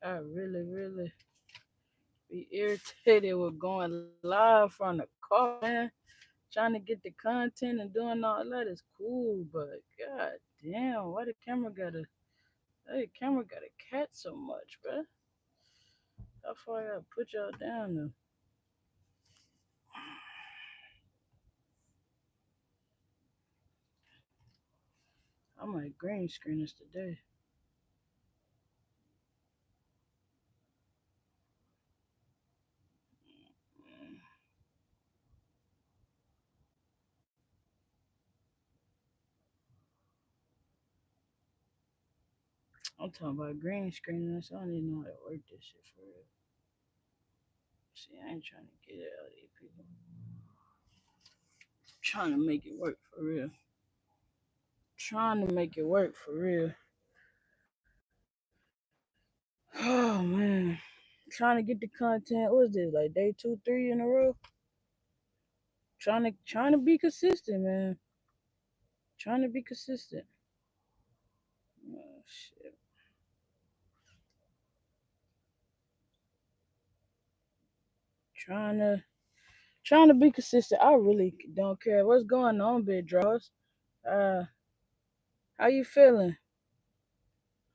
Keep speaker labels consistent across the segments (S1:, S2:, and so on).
S1: I really be irritated with going live from the car, man. Trying to get the content and doing all that is cool, but god damn, why the camera gotta catch so much, bruh? How far I gotta put y'all down though? I might green screen this today. I'm talking about green screen this. I don't even know how to work this shit for real. See, I ain't trying to get it out of these people. Trying to make it work for real. Trying to make it work for real. Oh man. Trying to get the content. What is this? Like day 2, 3 in a row? Trying to be consistent, man. Trying to be consistent. Oh shit. Trying to trying to be consistent. I really don't care what's going on, big draws. Uh, how you feeling?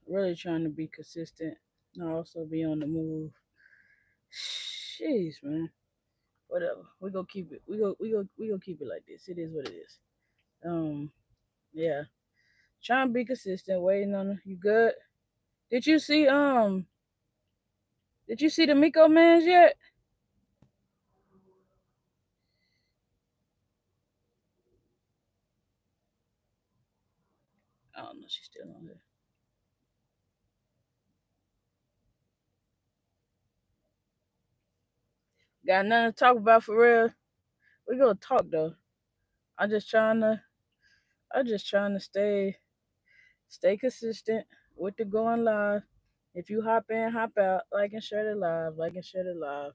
S1: Really trying to be consistent. And also be on the move. Jeez, man. Whatever. We gonna keep it. We gonna keep it like this. It is what it is. Um, yeah. Trying to be consistent. Waiting on you. Good? Did you see Did you see the Miko mans yet? I don't know. She's still on there. Got nothing to talk about for real. We gonna talk though. I'm just trying to. I'm just trying to stay consistent with the going live. If you hop in, hop out, like and share the live, like and share the live.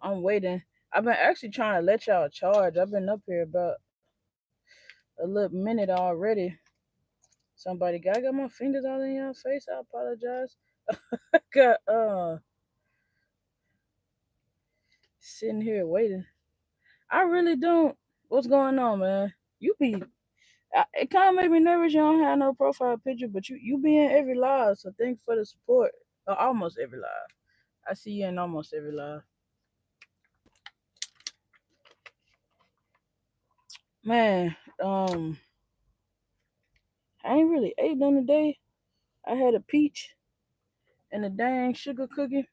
S1: I'm waiting. I've been actually trying to let y'all charge. I've been up here about a little minute already. I got my fingers all in your face. I apologize. I got sitting here waiting. I really don't. What's going on, man? You be it kind of made me nervous. You don't have no profile picture, but you be in every live. So thanks for the support. Almost every live. I see you in almost every live. Man, I ain't really ate none today. I had a peach and a dang sugar cookie.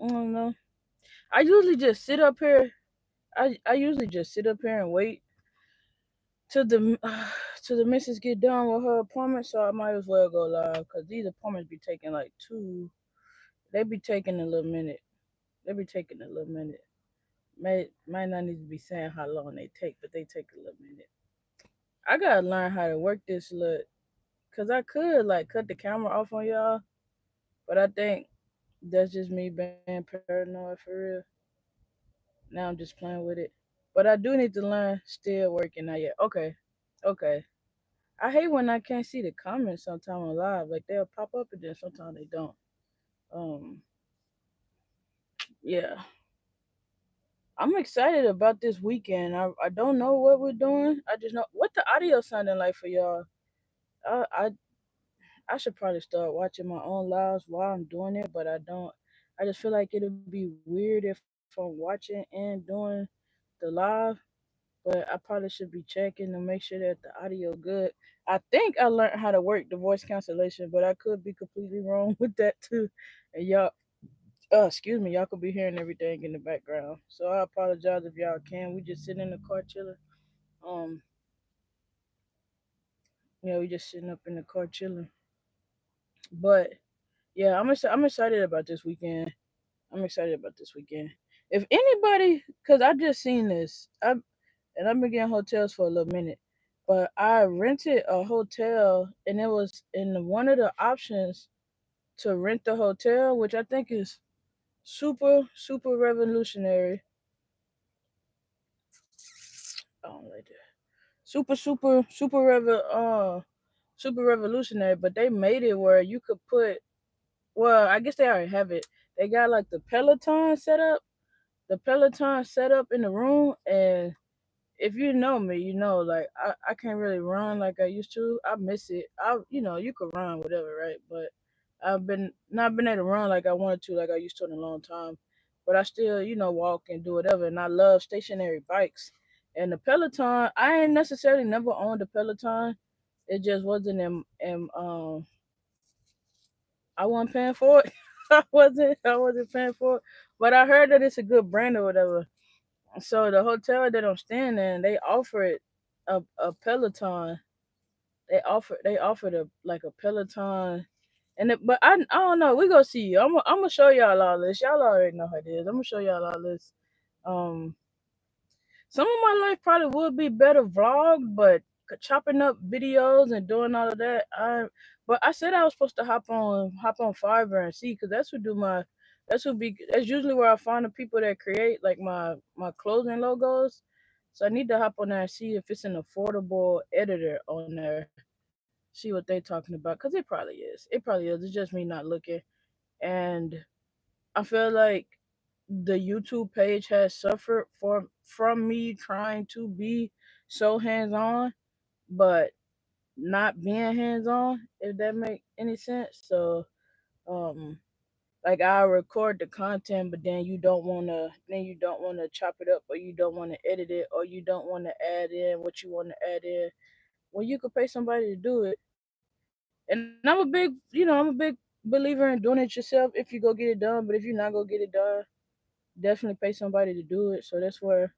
S1: I don't know. I usually just sit up here. I usually just sit up here and wait till the till the missus get done with her appointment. So I might as well go live because these appointments be taking like two. They be taking a little minute. They be taking a little minute. Might not need to be saying how long they take, but they take a little minute. I gotta learn how to work this look, cause I could like cut the camera off on y'all, but I think that's just me being paranoid for real. Now I'm just playing with it, but I do need to learn. Still working not yet. Okay, okay. I hate when I can't see the comments sometime on live. Like they'll pop up and then sometimes they don't. Um, yeah. I'm excited about this weekend. I don't know what we're doing. I just know what the audio sounding like for y'all. I I I should probably start watching my own lives while I'm doing it, but I don't. I just feel like it'll be weird if I'm watching and doing the live. But I probably should be checking to make sure that the audio good. I think I learned how to work the voice cancellation, but I could be completely wrong with that too. And y'all, excuse me, y'all could be hearing everything in the background. So I apologize if y'all can. We just sitting in the car chilling. Um, we just sitting up in the car chilling. But yeah, I'm excited about this weekend. I'm excited about this weekend. If anybody, cause I just seen this, and I've been getting hotels for a little minute, but I rented a hotel, and it was in one of the options to rent the hotel, which I think is super revolutionary. I don't like that. Super super revolutionary. But they made it where you could put well, I guess they already have it. They got like the Peloton set up in the room, and if you know me, you know like I can't really run like I used to. I miss it. You could run whatever, right? But I've been not been able to run like I wanted to, like I used to in a long time. But I still, walk and do whatever, and I love stationary bikes. And the Peloton, I ain't necessarily never owned a Peloton. It just wasn't I wasn't paying for it. I wasn't paying for it. But I heard that it's a good brand or whatever. So the hotel that I'm staying in, they offered a Peloton. They offered a like a Peloton, but I don't know. We gonna see. I'm gonna show y'all all this. Y'all already know how it is. I'm gonna show y'all all this. Um, some of my life probably would be better vlogged, but chopping up videos and doing all of that, but I said I was supposed to hop on Fiverr and see, because that's usually where I find the people that create like my clothing logos. So I need to hop on there and see if it's an affordable editor on there. See what they talking about, because it probably is. It probably is. It's just me not looking. And I feel like the YouTube page has suffered from me trying to be so hands on, but not being hands on. If that make any sense. So, um, like I record the content, but then you don't wanna chop it up, or you don't wanna edit it, or you don't wanna add in what you wanna add in. Well, you could pay somebody to do it. And I'm a big believer in doing it yourself if you go get it done. But if you're not gonna get it done, definitely pay somebody to do it. So that's where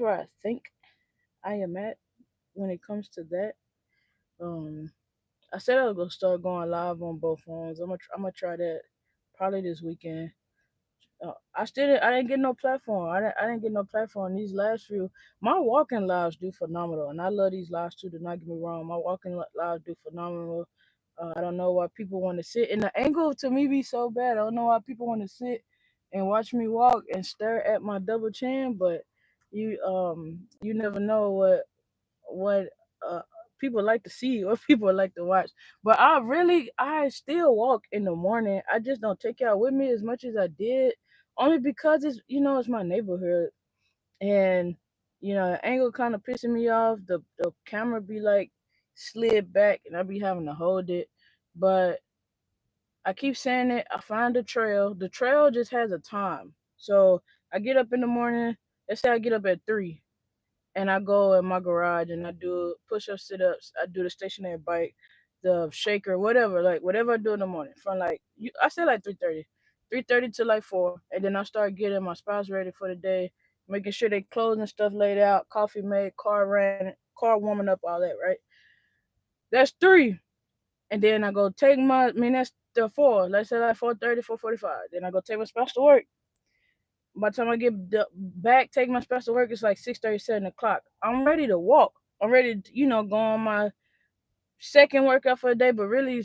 S1: I think I am at when it comes to that. Um, I said I was gonna start going live on both phones. I'm gonna try that probably this weekend. I didn't get no platform. I didn't get no platform. These last few, my walking lives do phenomenal, and I love these lives too. Do not get me wrong. My walking lives do phenomenal. I don't know why people want to sit, and the angle to me be so bad. I don't know why people want to sit and watch me walk and stare at my double chin. But you never know what uh people like to see or people like to watch. But I still walk in the morning. I just don't take y'all with me as much as I did, only because it's my neighborhood. And the angle kind of pissing me off. The camera be like slid back, and I be having to hold it. But I keep saying it. I find the trail. The trail just has a time. So I get up in the morning. Let's say I get up at 3, and I go in my garage and I do push up, sit ups. I do the stationary bike, the shaker, whatever, like whatever I do in the morning. From like I say like 3:30 to like 4, and then I start getting my spouse ready for the day, making sure they clothes and stuff laid out, coffee made, car warming up, all that. Right, that's 3, and then I go take that's the 4. Let's say like 4:30, 4:45. Then I go take my spouse to work. By the time I get back, take my special work, it's like 6:30, 7 o'clock. I'm ready to walk. I'm ready to, go on my second workout for the day, but really,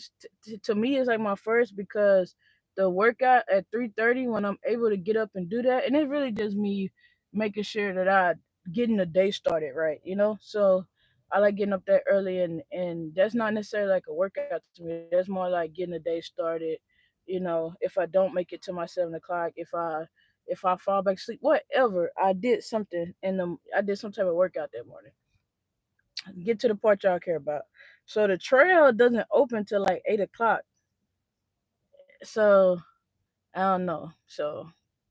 S1: to me, it's like my first, because the workout at 3:30, when I'm able to get up and do that, and it's really just me making sure that I getting the day started right, So I like getting up that early, and that's not necessarily like a workout to me. That's more like getting the day started. If I don't make it to my 7 o'clock, if I fall back asleep, whatever, I did some type of workout that morning. Get to the part y'all care about. So the trail doesn't open till like 8 o'clock. So I don't know. So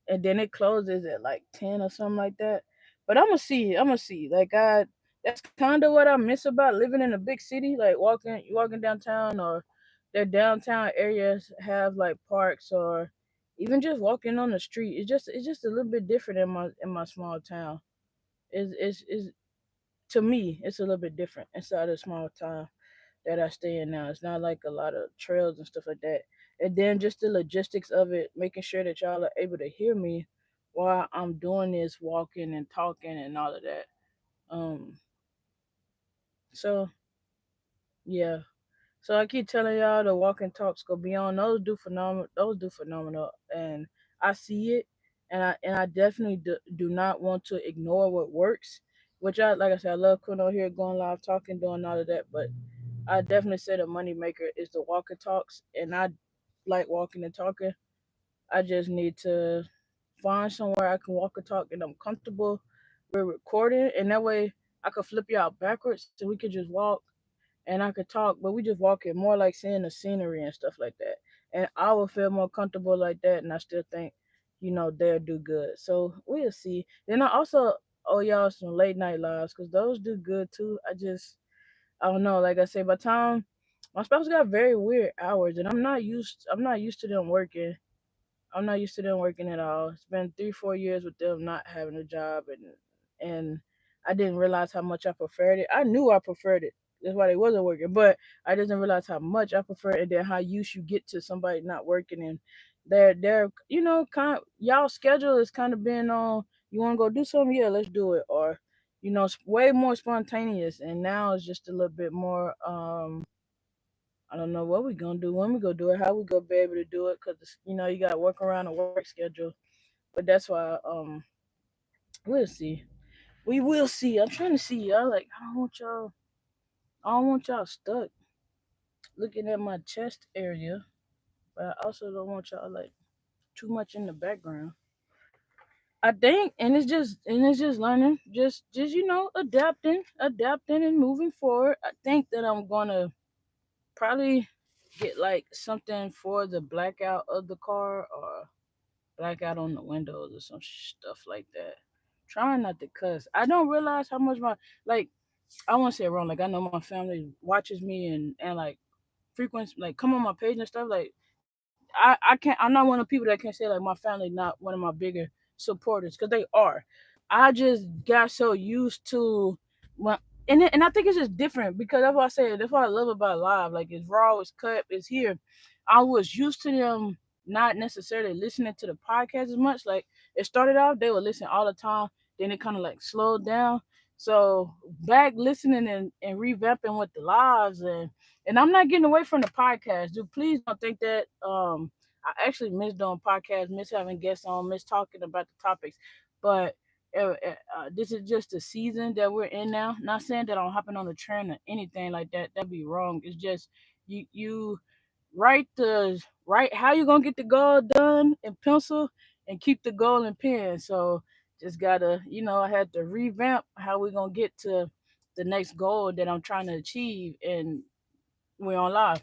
S1: and then it closes at like 10 or something like that. But I'm gonna see. I'm gonna see. That's kind of what I miss about living in a big city. Like walking downtown, or their downtown areas have like parks, or even just walking on the street. It's just a little bit different in my small town. Is To me, it's a little bit different inside a small town that I stay in now. It's not like a lot of trails and stuff like that. And then just the logistics of it, making sure that y'all are able to hear me while I'm doing this, walking and talking and all of that. Um, so yeah. So I keep telling y'all the walking talks go beyond. Those do phenomenal. Those do phenomenal, and I see it, and I definitely do not want to ignore what works. Which like I said, I love coming on here, going live, talking, doing all of that. But I definitely say the money maker is the walking talks, and like walking and talking. I just need to find somewhere I can walk and talk and I'm comfortable. We're recording, and that way I could flip you out backwards so we could just walk and I could talk, but we just walking more like seeing the scenery and stuff like that. And I will feel more comfortable like that, and I still think, they'll do good. So we'll see. Then I also owe y'all some late night lives because those do good too. I don't know. Like I say, by the time my spouse got very weird hours, and I'm not used to them working. I'm not used to them working at all. It's been 3, 4 years with them not having a job, and I didn't realize how much I preferred it. I knew I preferred it. That's why they wasn't working, but I didn't realize how much I preferred it, and then how used you get to somebody not working, and they're kind y'all schedule is kind of being on. You want to go do something? Yeah, let's do it. Or it's way more spontaneous, and now it's just a little bit more. I don't know what we gonna do, when we gonna do it, how we gonna be able to do it, cause you gotta work around a work schedule. But that's why we'll see. We will see. I'm trying to see y'all. Like I don't want y'all stuck looking at my chest area, but I also don't want y'all like too much in the background. I think, and it's just learning, just adapting and moving forward. I think that I'm gonna probably get like something for the blackout of the car or blackout on the windows or some stuff like that. Trying not to cuss. I don't realize how much my like. I won't say it wrong. Like I know my family watches me and like frequents like come on my page and stuff. Like I can't. I'm not one of the people that can say like my family not one of my bigger supporters because they are. I just got so used to when and I think it's just different because that's what I said. That's what I love about live. Like it's raw, it's cut, it's here. I was used to them not necessarily listening to the podcast as much. Like it started off, they would listen all the time. Then it kind of like slowed down. So back listening and revamping with the lives and I'm not getting away from the podcast. Dude, please don't think that I actually miss doing podcasts, miss having guests on, miss talking about the topics. But this is just the season that we're in now. Not saying that I'm hopping on the trend or anything like that. That'd be wrong. It's just you write how you gonna get the goal done in pencil and keep the goal in pen. So just gotta I had to revamp how we gonna get to the next goal that I'm trying to achieve, and we're on live.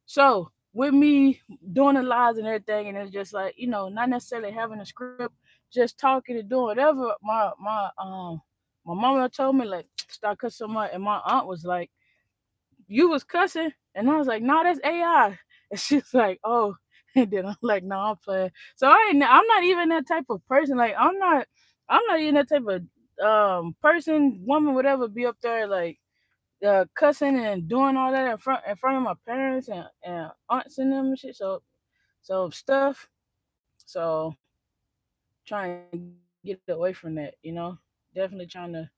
S1: So with me doing the lives and everything, and it's just like not necessarily having a script, just talking and doing whatever. My mama told me like stop cussing so much, and my aunt was like, "You was cussing," and I was like, "No, that's AI." And she's like, "Oh," and then I'm like, "No, I'm playing." So I'm not even that type of person. Like I'm not even that type of person, woman, whatever. Be up there like cussing and doing all that in front of my parents and aunts and them and shit. So stuff. So trying to get away from that, definitely trying to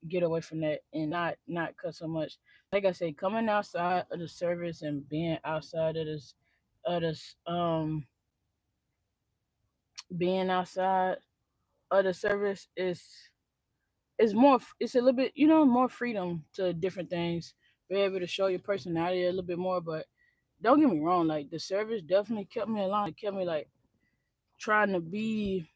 S1: get away from that and not cuss so much. Like I say, coming outside of the service and being outside of this being outside of the service is more it's a little bit more freedom to different things, be able to show your personality a little bit more. But don't get me wrong, like the service definitely kept me alive, kept me like trying to be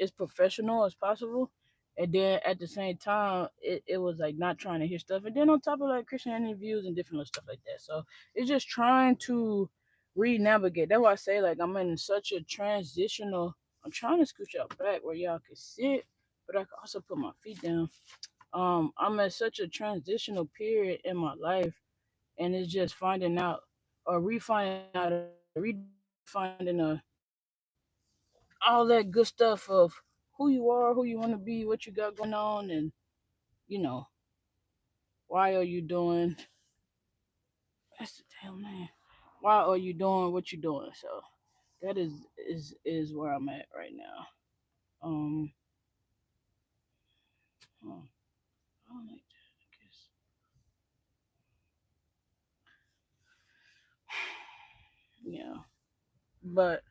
S1: as professional as possible. And then at the same time, it was like not trying to hear stuff. And then on top of like Christianity views and different little stuff like that. So it's just trying to re-navigate. That's why I say like I'm in such a transitional. I'm trying to scooch y'all back where y'all can sit, but I can also put my feet down. I'm at such a transitional period in my life, and it's just finding out or refinding out or redefining all that good stuff of who you are, who you want to be, what you got going on, and you know why are you doing. That's the damn name. Why are you doing what you're doing? So that is where I'm at right now. Um, huh, I don't like that. I guess yeah, but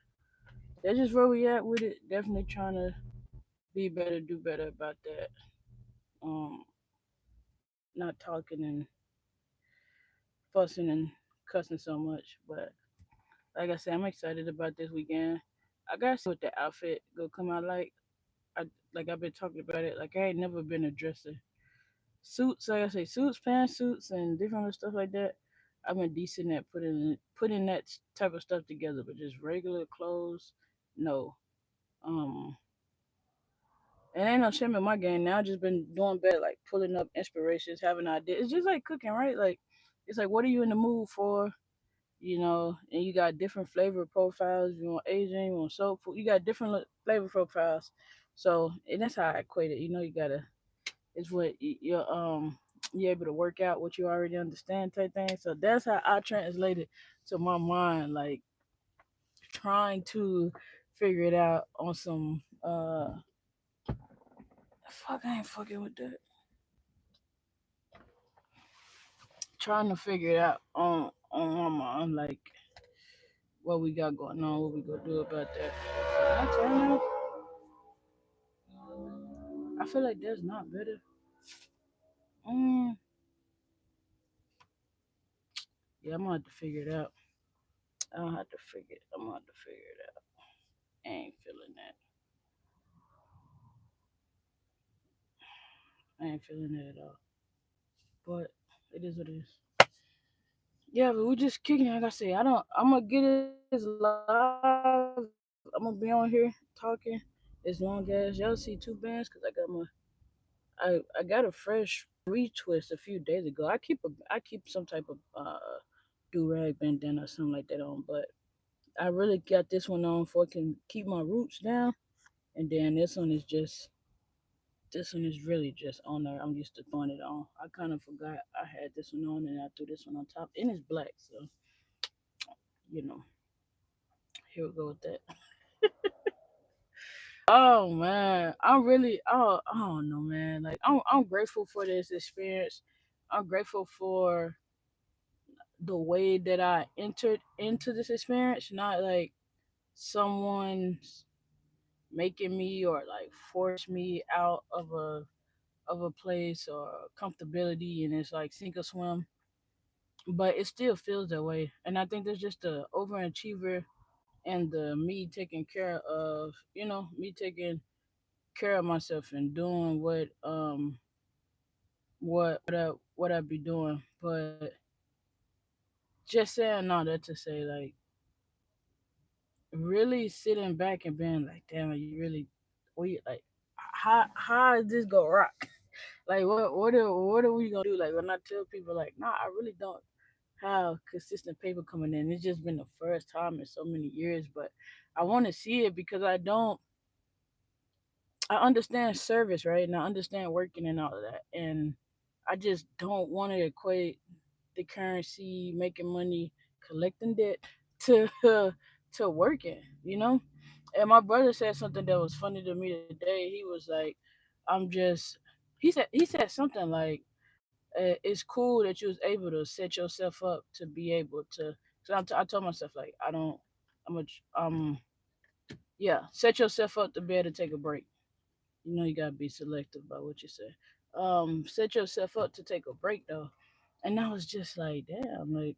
S1: that's just where we at with it. Definitely trying to be better, do better about that. Um, not talking and fussing and cussing so much, but Like I said, I'm excited about this weekend. I gotta see what the outfit go come out like. I like I've been talking about it. Like I ain't never been a dresser. Suits, like I say, suits, pantsuits, and different other stuff like that. I've been decent at putting that type of stuff together, but just regular clothes, no. Um, and ain't no shame in my game. Now I just been doing better, like pulling up inspirations, having ideas. It's just like cooking, right? Like it's like what are you in the mood for? And you got different flavor profiles. You want Asian, you want soul food. You got different flavor profiles. So, and that's how I equate it. You gotta it's what you're able to work out what you already understand type thing. So that's how I translate it to my mind, like trying to figure it out on some fuck. I ain't fucking with that. Trying to figure it out on my mind, like what we got going on, what we gonna do about that. My turn now. I feel like that's not better. Mm, yeah, I'm gonna have to figure it out. I don't have to figure it. I'm gonna have to figure it out. I ain't feeling that. I ain't feeling it at all. But it is what it is. Yeah, but we just kicking it. Like I say, I don't. I'm gonna get it live. I'm gonna be on here talking as long as y'all see two bands, cause I got a fresh retwist a few days ago. I keep some type of do rag bandana or something like that on, but I really got this one on for I can keep my roots down, and then this one is really just on there. I'm used to throwing it on. I kind of forgot I had this one on, and I threw this one on top, and it's black, so you know, here we go with that. Oh man, I don't know, man. Like I'm grateful for this experience. I'm grateful for the way that I entered into this experience, not like someone's making me or like force me out of a place or comfortability, and it's like sink or swim. But it still feels that way, and I think there's just the overachiever and the me taking care of me taking care of myself and doing what I be doing. But just saying all that to say, like, really sitting back and being like, damn, you really we like how is this go rock? Like what are we gonna do? Like when I tell people like, nah, I really don't have consistent paper coming in. It's just been the first time in so many years, but I want to see it because I understand service, right? And I understand working and all of that. And I just don't want to equate the currency, making money, collecting debt to to working, you know? And my brother said something that was funny to me today. He was like, I'm just he said something like it's cool that you was able to set yourself up to be able to. So I told myself like I don't. I'm a yeah. Set yourself up to be able to take a break. You gotta be selective about what you say. Set yourself up to take a break though, and I was just like, damn, like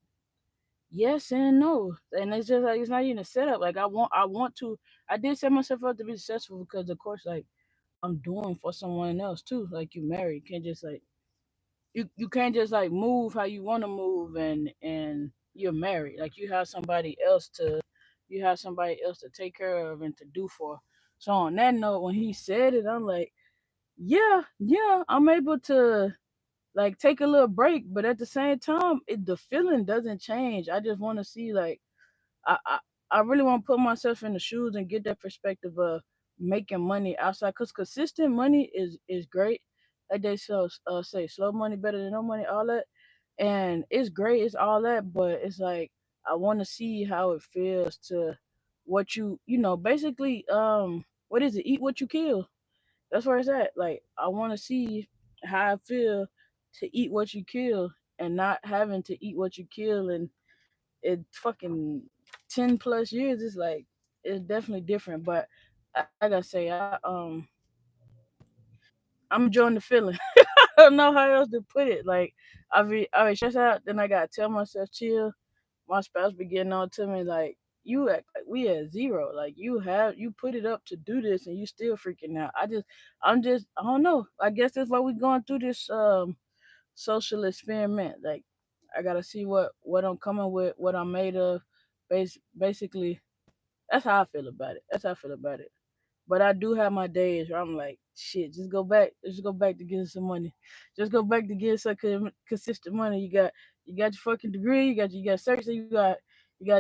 S1: yes and no, and it's just like it's not even a setup. Like I want to. I did set myself up to be successful because of course, like I'm doing for someone else too. Like you married, you can't just like you can't just like move how you want to move and you're married. Like you have somebody else to take care of and to do for. So on that note, when he said it, I'm like, yeah, I'm able to like take a little break, but at the same time, the feeling doesn't change. I just want to see like I, I I really want to put myself in the shoes and get that perspective of making money outside because consistent money is great. Like they say slow money better than no money, all that, and it's great. It's all that, but it's like I want to see how it feels to what basically what is it? Eat what you kill. That's where it's at. Like I want to see how I feel to eat what you kill and not having to eat what you kill and it fucking 10 plus years. It's like it's definitely different. But like I say, I'm enjoying the feeling. I don't know how else to put it. Like I be stressed out, then I gotta tell myself chill. My spouse be getting on to me like you act like we at zero. Like you put it up to do this and you still freaking out. I don't know. I guess that's why we going through this social experiment. Like I gotta see what I'm coming with, what I'm made of. Basically, that's how I feel about it. That's how I feel about it. But I do have my days where I'm like, shit, just go back. Just go back to getting some money. Just go back to getting some consistent money. You got your fucking degree. You got search. You got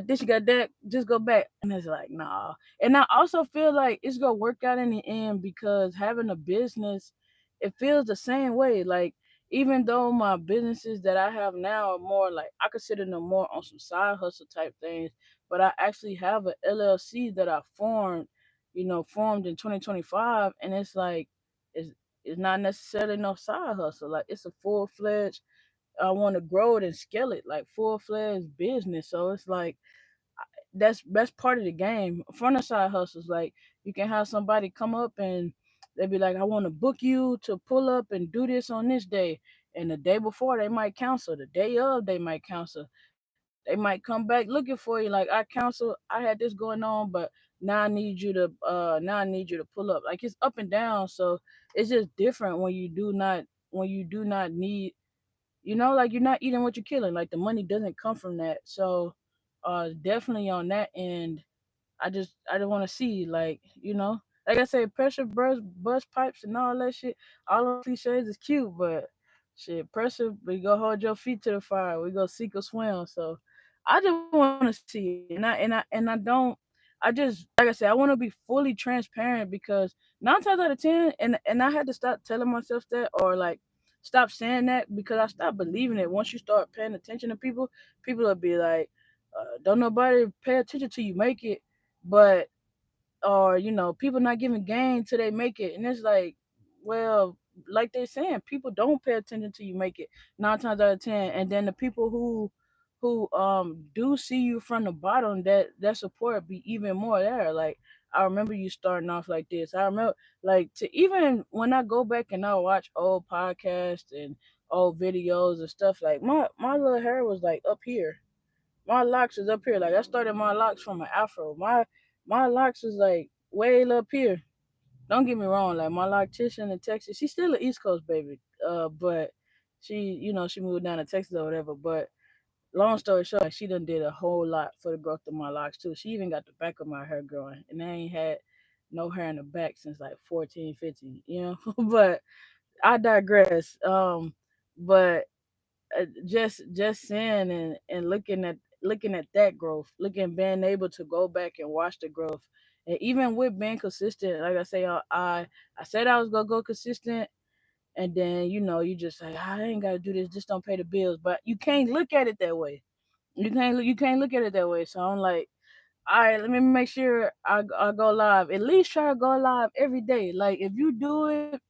S1: this. You got that. Just go back. And it's like, nah. And I also feel like it's gonna work out in the end because having a business, it feels the same way. Like even though my businesses that I have now are more like I consider them more on some side hustle type things, but I actually have a LLC that I formed in 2025, and it's like it's it's not necessarily no side hustle. Like it's a full fledged. I want to grow it and scale it like full fledged business. So it's like that's part of the game. Front of side hustles, like you can have somebody come up and they be like, I want to book you to pull up and do this on this day. And the day before they might cancel. The day of they might cancel. They might come back looking for you like I cancel. I had this going on, but now I need you to pull up. Like it's up and down, so it's just different when you do not need like you're not eating what you're killing. Like the money doesn't come from that. So definitely on that end, I just want to see like I say, pressure bust pipes and all that shit. All those cliches is cute, but shit, pressure. We go hold your feet to the fire. We go sink or swim. So I just want to see it, and I don't. I just like I said, I want to be fully transparent because 9 times out of 10, and I had to stop telling myself that or like stop saying that because I stopped believing it. Once you start paying attention to people, people will be like, "Don't nobody pay attention till you make it." But or people not giving game till they make it, and it's like, well, like they're saying, people don't pay attention till you make it 9 times out of 10, and then the people who do see you from the bottom, that support be even more there. Like I remember you starting off like this. I remember like to even when I go back and I watch old podcasts and old videos and stuff, like my little hair was like up here, my locks is up here. Like I started my locks from an afro. My locks is like way up here. Don't get me wrong. Like my loctician in Texas, she's still an East Coast baby. But she moved down to Texas or whatever. But long story short, like she done did a whole lot for the growth of my locks too. She even got the back of my hair growing, and I ain't had no hair in the back since like 14, 15. But I digress. But just seeing and looking at that growth, being able to go back and watch the growth, and even with being consistent, like I say, I said I was gonna go consistent, and then you just say, I ain't gotta do this, just don't pay the bills, but you can't look at it that way. You can't look at it that way. So I'm like, all right, let me make sure I go live. At least try to go live every day. Like if you do it,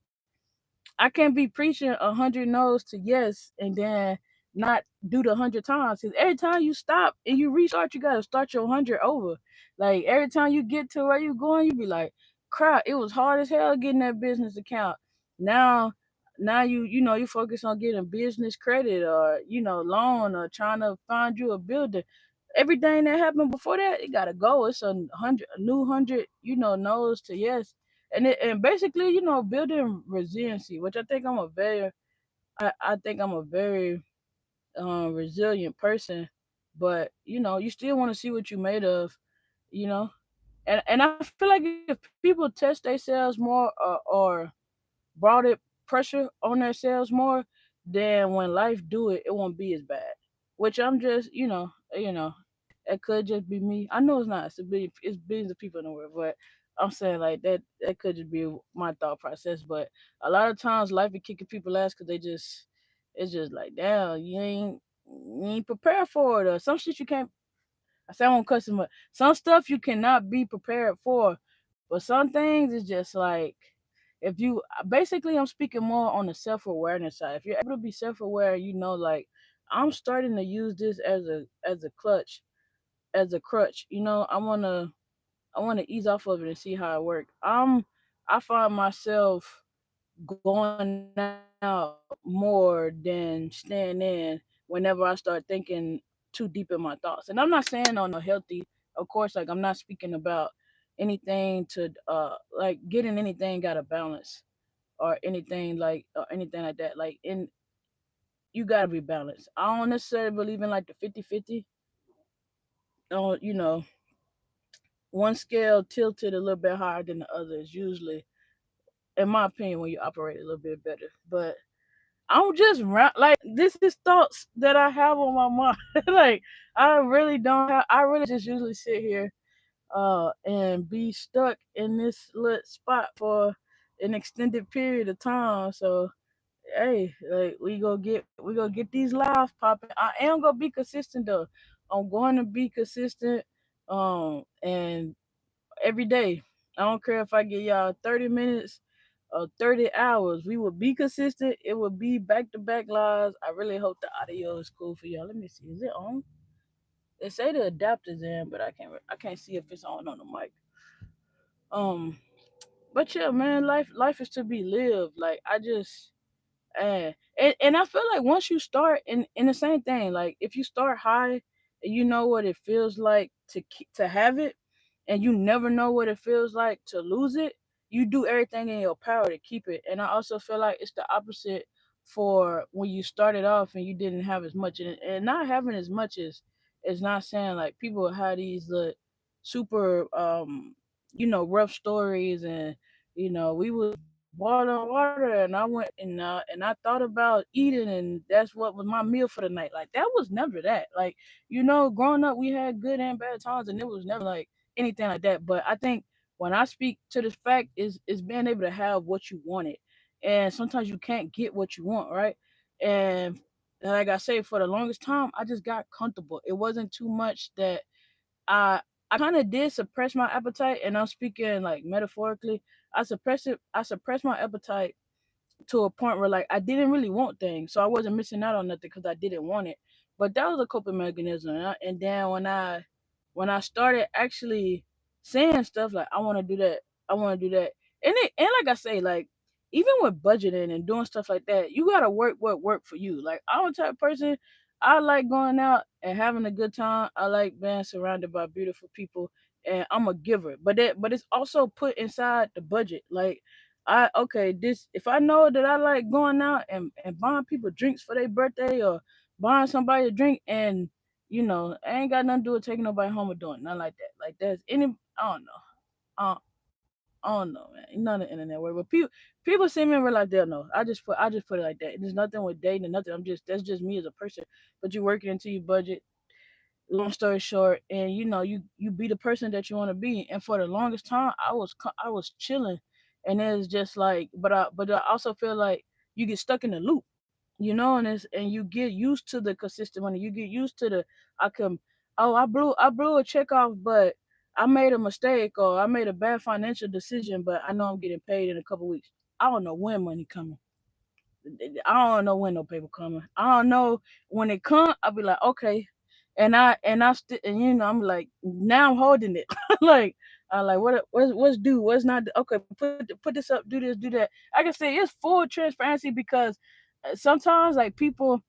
S1: I can't be preaching 100 no's to yes and then not do the 100 times. Because every time you stop and you restart, you gotta start your 100 over. Like every time you get to where you going, you be like, crap, it was hard as hell getting that business account. Now, now you focus on getting business credit or loan or trying to find you a builder. Everything that happened before that, it gotta go. It's a new 100, no's to yes, and basically, building resiliency, which I think I'm a very resilient person, but you still want to see what you made of, you know, and I feel like if people test themselves more or brought it pressure on themselves more, then when life do it, it won't be as bad. Which I'm just, it could just be me. I know it's not. It's billions of people in the world, but I'm saying like that. That could just be my thought process. But a lot of times, life be kicking people ass because it's just like, damn, you ain't prepared for it, or some shit you can't. I say I won't customer. Some stuff you cannot be prepared for, but some things is just like if you basically I'm speaking more on the self awareness side. If you're able to be self aware, like I'm starting to use this as a crutch. I wanna ease off of it and see how it works. I find myself going out more than staying in whenever I start thinking too deep in my thoughts. And I'm not saying on a healthy Of course, like I'm not speaking about anything to like getting anything out of balance or anything like that. Like in you gotta be balanced. I don't necessarily believe in like the 50-50. You know, one scale tilted a little bit higher than the other is usually, in my opinion, when you operate a little bit better. But I'm just like this is thoughts that I have on my mind. Like I really don't have. I really just usually sit here, and be stuck in this little spot for an extended period of time. So hey, like we gonna get these lives popping. I am gonna be consistent though. I'm going to be consistent, and every day. I don't care if I get y'all 30 minutes or 30 hours. We will be consistent. It will be back to back lives. I really hope the audio is cool for y'all. Let me see. Is it on? They say the adapter's in, but I can't see if it's on the mic. Um, but yeah, man, life is to be lived. Like I just and I feel like once you start in the same thing, like if you start high and you know what it feels like to have it, and you never know what it feels like to lose it, you do everything in your power to keep it. And I also feel like it's the opposite for when you started off and you didn't have as much, and not having as much is not saying like people have these super rough stories, and we was water on water, and I went and I thought about eating, and that's what was my meal for the night. Like that was never that. Like growing up, we had good and bad times, and it was never like anything like that. But I think when I speak to this fact is being able to have what you wanted, and sometimes you can't get what you want, right? And like I say, for the longest time, I just got comfortable. It wasn't too much that I I kind of did suppress my appetite, and I'm speaking like metaphorically. I suppressed my appetite to a point where like I didn't really want things, so I wasn't missing out on nothing because I didn't want it. But that was a coping mechanism, and then when I started actually saying stuff like I want to do that, I want to do that, and like I say, like even with budgeting and doing stuff like that, you gotta work what work for you. Like I'm the type of person, I like going out and having a good time. I like being surrounded by beautiful people, and I'm a giver. But it's also put inside the budget. Like this if I know that I like going out and buying people drinks for their birthday, or buying somebody a drink, and I ain't got nothing to do with taking nobody home or doing nothing like that. Like there's any I don't know. Uh, I don't know, man. You know the internet word, but people see me in real life, they'll know. I just put it like that. There's nothing with dating or nothing. That's just me as a person. But you work it into your budget. Long story short, and you be the person that you want to be. And for the longest time, I was chilling, and it's just like, but I also feel like you get stuck in the loop, and you get used to the consistent money. You get used to the I can oh I blew a check off, but I made a mistake, or I made a bad financial decision, but I know I'm getting paid in a couple weeks. I don't know when money coming. I don't know when no paper coming. I don't know when it come. I'll be like, okay, and I'm like, now I'm holding it. Like I like what's due, what's not okay. Put this up, do this, do that. I can say it's full transparency because sometimes like people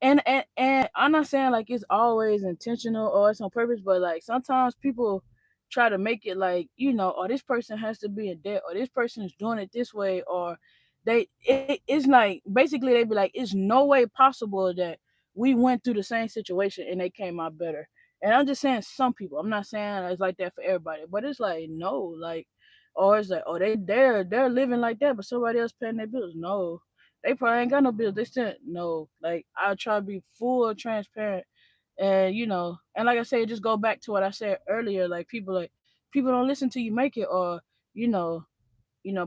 S1: and I'm not saying like it's always intentional or it's on purpose, but like sometimes people try to make it like, or this person has to be in debt, or this person is doing it this way, or it's like basically they be like, it's no way possible that we went through the same situation and they came out better. And I'm just saying some people. I'm not saying it's like that for everybody, but it's like no, like, or it's like, oh, they're living like that, but somebody else paying their bills. No, they probably ain't got no bills. They still no. Like I try to be full transparent, and and like I said, just go back to what I said earlier. Like people don't listen till you make it, or you know,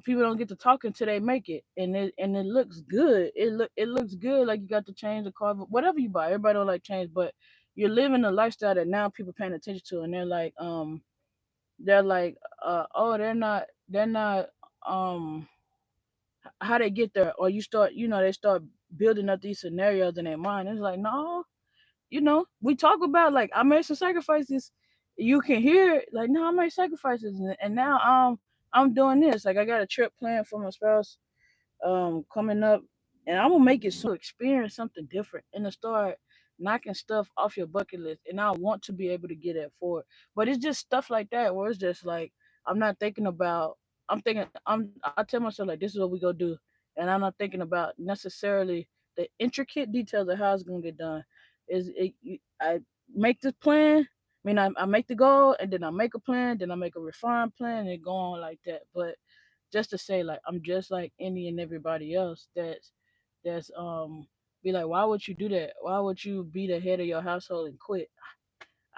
S1: people don't get to talk until they make it, and it looks good. It looks good. Like you got to change the car, but whatever you buy, everybody don't like change, but you're living a lifestyle that now people paying attention to, and they're like, oh, they're not um how they get there, or they start building up these scenarios in their mind. It's like, no, we talk about like I made some sacrifices. You can hear it, like, no, I made sacrifices, and now I'm doing this. Like I got a trip planned for my spouse coming up, and I'm gonna make it so experience something different in the start. knocking stuff off your bucket list, and I want to be able to get it forward. But it's just stuff like that where it's just like I'm not thinking about. I'm thinking. I tell myself like this is what we go do, and I'm not thinking about necessarily the intricate details of how it's gonna get done. I make the plan. I make the goal, and then I make a plan, then I make a refined plan, and go on like that. But just to say, like, I'm just like any and everybody else that's be like, why would you do that? Why would you be the head of your household and quit?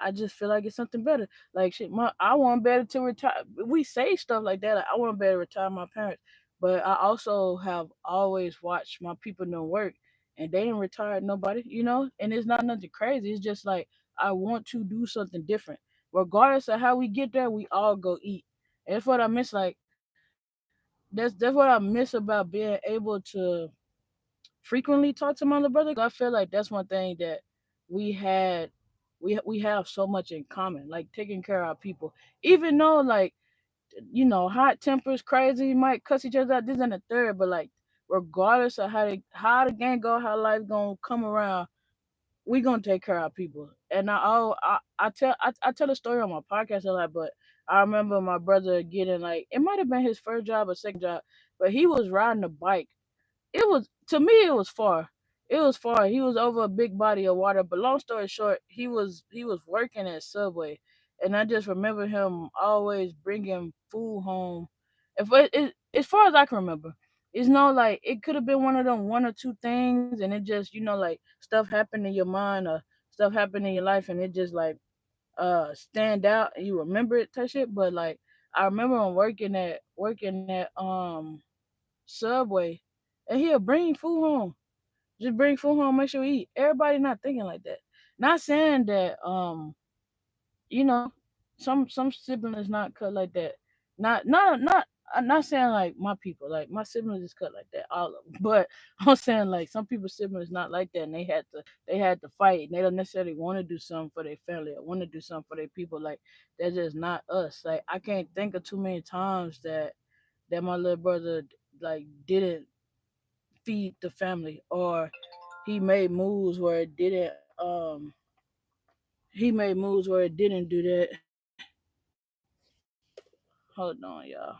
S1: I just feel like it's something better. Like shit, I want better to retire. We say stuff like that. Like, I want better to retire my parents, but I also have always watched my people know work, and they ain't retired nobody, you know. And it's not nothing crazy. It's just like I want to do something different, regardless of how we get there. We all go eat. And that's what I miss. Like that's what I miss about being able to frequently talk to my little brother. 'Cause I feel like that's one thing that we had we have so much in common, like taking care of our people. Even though like hot tempers, crazy, might cuss each other out, this and the third, but like regardless of how the game go, how life gonna come around, we gonna take care of our people. And I tell a story on my podcast a lot, but I remember my brother getting like it might have been his first job or second job, but he was riding a bike. It was to me it was far. It was far. He was over a big body of water. But long story short, he was working at Subway, and I just remember him always bringing food home. If as far as I can remember, it's no like it could have been one of them one or two things, and it just like stuff happened in your mind or stuff happened in your life, and it just like stand out and you remember it type shit. But like I remember him working at Subway, and he'll bring food home. Just bring food home, make sure we eat. Everybody not thinking like that. Not saying that you know, some siblings not cut like that. Not I'm not saying like my people, like my siblings is cut like that, all of them. But I'm saying like some people's siblings not like that, and they had to fight, and they don't necessarily want to do something for their family or want to do something for their people. Like that's just not us. Like I can't think of too many times that my little brother like didn't feed the family or he made moves where it didn't do that. Hold on, y'all.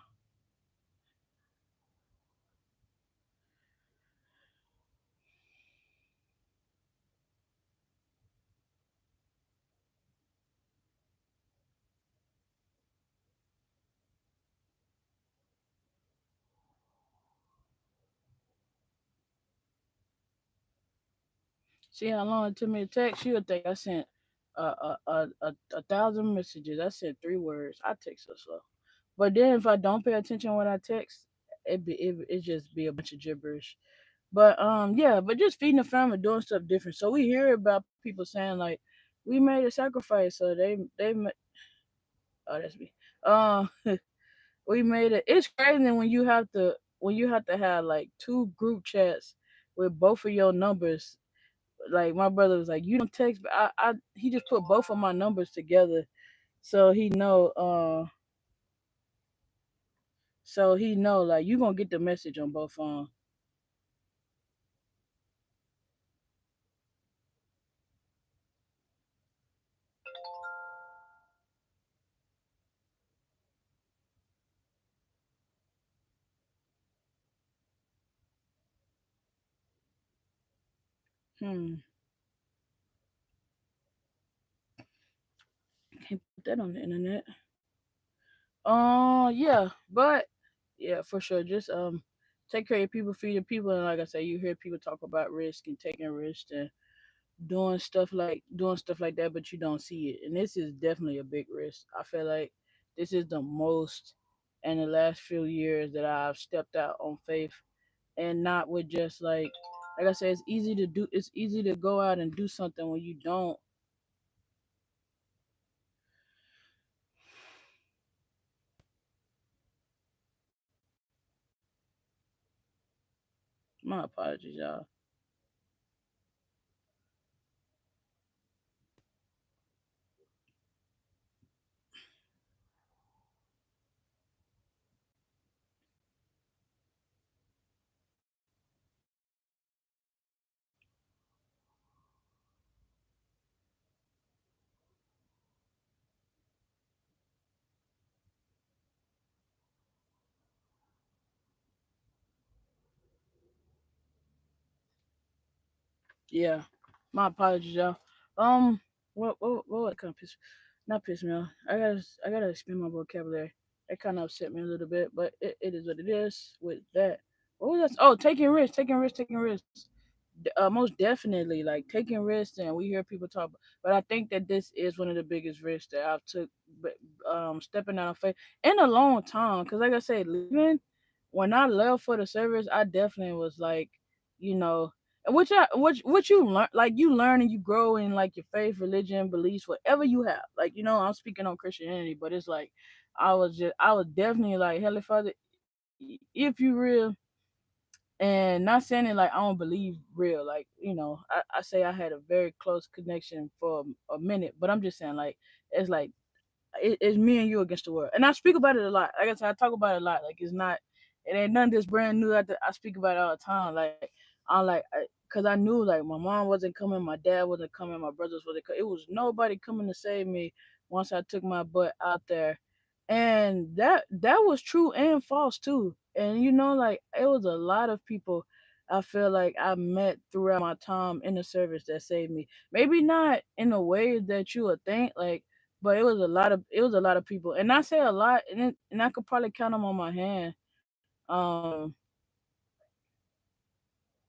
S1: See how long it took me to text? She'll think I sent a thousand messages. I sent 3 words. I text so slow. But then if I don't pay attention when I text, it just be a bunch of gibberish. But yeah, but just feeding the family, doing stuff different. So we hear about people saying like, we made a sacrifice, so oh that's me. Um, we made it. It's crazy when you have to have like two group chats with both of your numbers. Like my brother was like, "You don't text," but I he just put both of my numbers together so he know like you gonna get the message on both phones. Hmm, can't put that on the internet. Yeah, but yeah, for sure. Just take care of your people, feed your people, and like I say, you hear people talk about risk and taking risks and doing stuff like that, but you don't see it. And this is definitely a big risk. I feel like this is the most in the last few years that I've stepped out on faith, and not with just like I said, it's easy to go out and do something when you don't. My apologies, y'all. Yeah. My apologies, y'all. Um, what kind of piss? Not piss me off. I gotta expand my vocabulary. That kind of upset me a little bit, but it is what it is. With that, what was that? Oh, taking risks, taking risks, taking risks. Most definitely, like taking risks, and we hear people talk, but I think that this is one of the biggest risks that I've took, but stepping out of faith in a long time. Cause like I said, leaving when I left for the service, I definitely was like, you know, which you learn, like you learn and you grow in like your faith, religion, beliefs, whatever you have. Like I'm speaking on Christianity, but it's like I was definitely like, Heavenly Father, if you real, and not saying it like I don't believe real. Like, I say I had a very close connection for a minute, but I'm just saying like it's like it's me and you against the world. And I speak about it a lot. Like I said, I talk about it a lot. Like it ain't nothing that's brand new. I speak about it all the time. Like I'm like, cause I knew like my mom wasn't coming, my dad wasn't coming, my brothers wasn't coming. It was nobody coming to save me once I took my butt out there, and that was true and false too. And like it was a lot of people I feel like I met throughout my time in the service that saved me. Maybe not in a way that you would think, like, but it was a lot of people, and I say a lot, and I could probably count them on my hand. Um,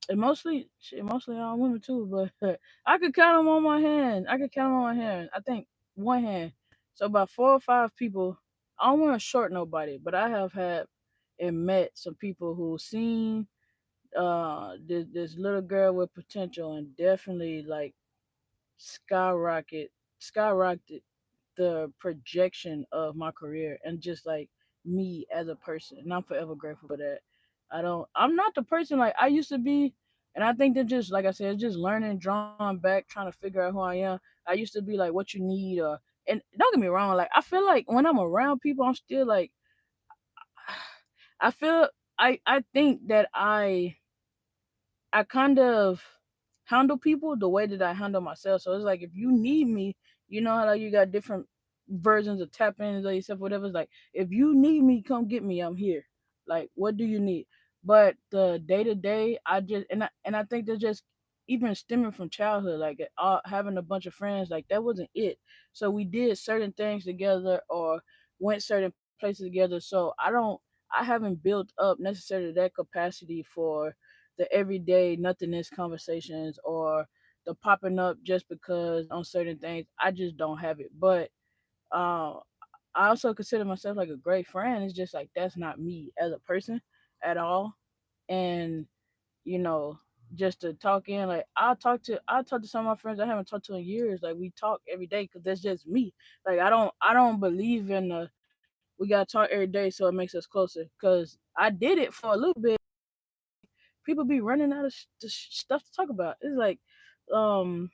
S1: and mostly all women too, but I could count them on my hand. I could count them on my hand. I think one hand. So about 4 or 5 people. I don't want to short nobody, but I have had and met some people who seen this little girl with potential and definitely like skyrocket skyrocketed the projection of my career and just like me as a person. And I'm forever grateful for that. I'm not the person like I used to be, and I think that just like I said, it's just learning, drawing back, trying to figure out who I am. I used to be like what you need, or and don't get me wrong, like I feel like when I'm around people I'm still like I feel I think that I kind of handle people the way that I handle myself. So it's like if you need me, you know how like you got different versions of tap ins or yourself, whatever. It's like if you need me, come get me. I'm here. Like what do you need? But the day to day, I just and I think they're just even stemming from childhood, like having a bunch of friends, like that wasn't it. So we did certain things together or went certain places together. So I haven't built up necessarily that capacity for the everyday nothingness conversations or the popping up just because on certain things. I just don't have it. But uh, I also consider myself like a great friend. It's just like that's not me as a person at all. And you know, just to talk in, like I'll talk to some of my friends I haven't talked to in years. Like we talk every day because that's just me. Like I don't believe in the we gotta talk every day so it makes us closer. Cause I did it for a little bit, but it's like people be running out of stuff to talk about. It's like, um,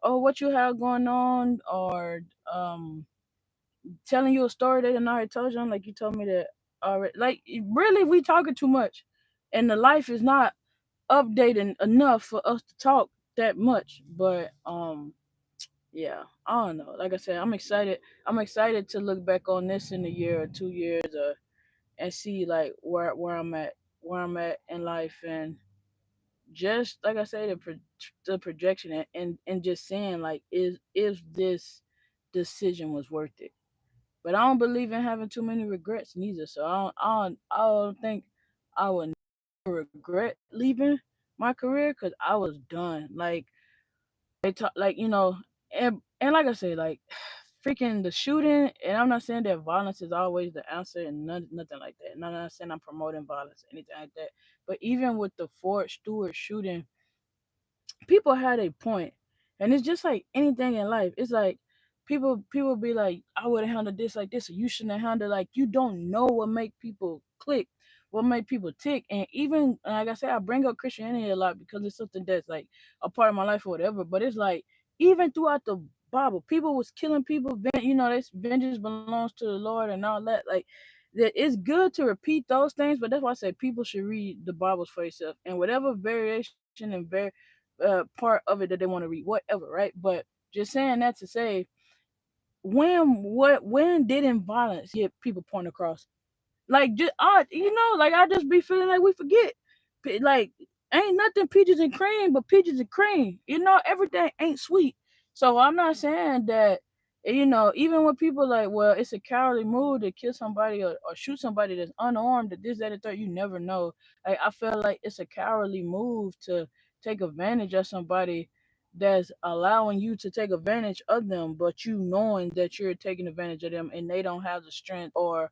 S1: oh, what you have going on, or telling you a story they didn't already told you. I'm like, you told me that already. Like, really, we talking too much, and the life is not updating enough for us to talk that much. But yeah, I don't know. Like I said, I'm excited. I'm excited to look back on this in a year or 2 years, and see like where I'm at in life, and just like I say, the projection, and just saying like, is if this decision was worth it. But I don't believe in having too many regrets neither. So I don't think I would regret leaving my career because I was done. Like they talk, like and like I say, like freaking the shooting. And I'm not saying that violence is always the answer, and nothing like that. And I'm not saying I'm promoting violence, anything like that. But even with the Fort Stewart shooting, people had a point, and it's just like anything in life. It's like people be like, I would have handled this like this, or you shouldn't have handled, like you don't know what make people click, what make people tick. And even like I said, I bring up Christianity a lot because it's something that's like a part of my life or whatever. But it's like even throughout the Bible, people was killing people. This vengeance belongs to the Lord and all that. Like that, it's good to repeat those things, but that's why I say people should read the Bibles for yourself and whatever variation and part of it that they want to read, whatever, right? But just saying that to say, when didn't violence get people point across? Like just like I just be feeling like we forget. Like ain't nothing peaches and cream but peaches and cream. Everything ain't sweet. So I'm not saying that, even when people like, well, it's a cowardly move to kill somebody or shoot somebody that's unarmed, that this, that, and third, you never know. Like, I feel like it's a cowardly move to take advantage of somebody that's allowing you to take advantage of them, but you knowing that you're taking advantage of them and they don't have the strength or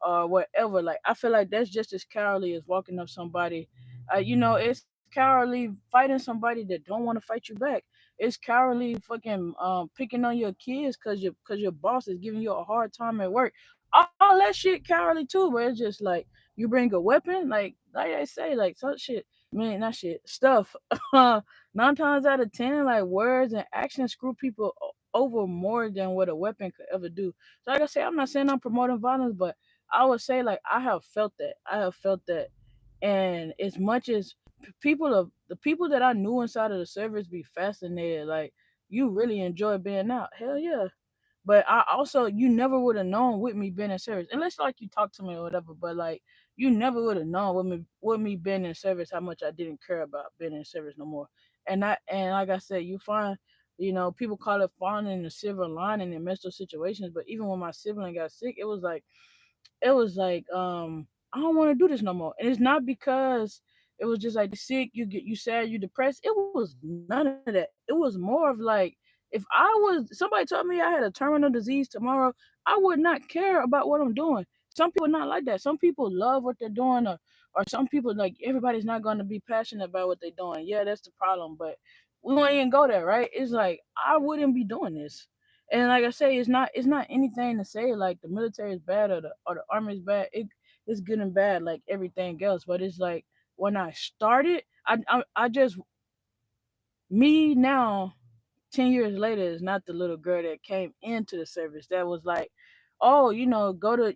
S1: whatever. Like, I feel like that's just as cowardly as walking up somebody. It's cowardly fighting somebody that don't want to fight you back. It's cowardly fucking picking on your kids because your boss is giving you a hard time at work. All that shit cowardly too, but it's just like you bring a weapon, like I say, like some shit. Man, not shit stuff. 9 times out of 10, like words and actions screw people over more than what a weapon could ever do. So like I say, I'm not saying I'm promoting violence, but I would say like I have felt that. I have felt that. And as much as the people that I knew inside of the service be fascinated, like you really enjoy being out. Hell yeah. But I also, you never would have known with me being in service, unless like you talk to me or whatever. But like you never would have known with me being in service how much I didn't care about being in service no more. And like I said, you find, people call it finding the silver lining in messed up situations. But even when my sibling got sick, it was like I don't want to do this no more. And it's not because it was just like you sick, you sad, you depressed. It was none of that. It was more of like, if somebody told me I had a terminal disease tomorrow, I would not care about what I'm doing. Some people not like that. Some people love what they're doing, or some people, like, everybody's not going to be passionate about what they're doing. Yeah, that's the problem. But we won't even go there, right? It's like I wouldn't be doing this. And like I say, it's not anything to say like the military is bad or the army is bad. It's good and bad like everything else. But it's like when I started, I just, me now 10 years later is not the little girl that came into the service that was like, oh, you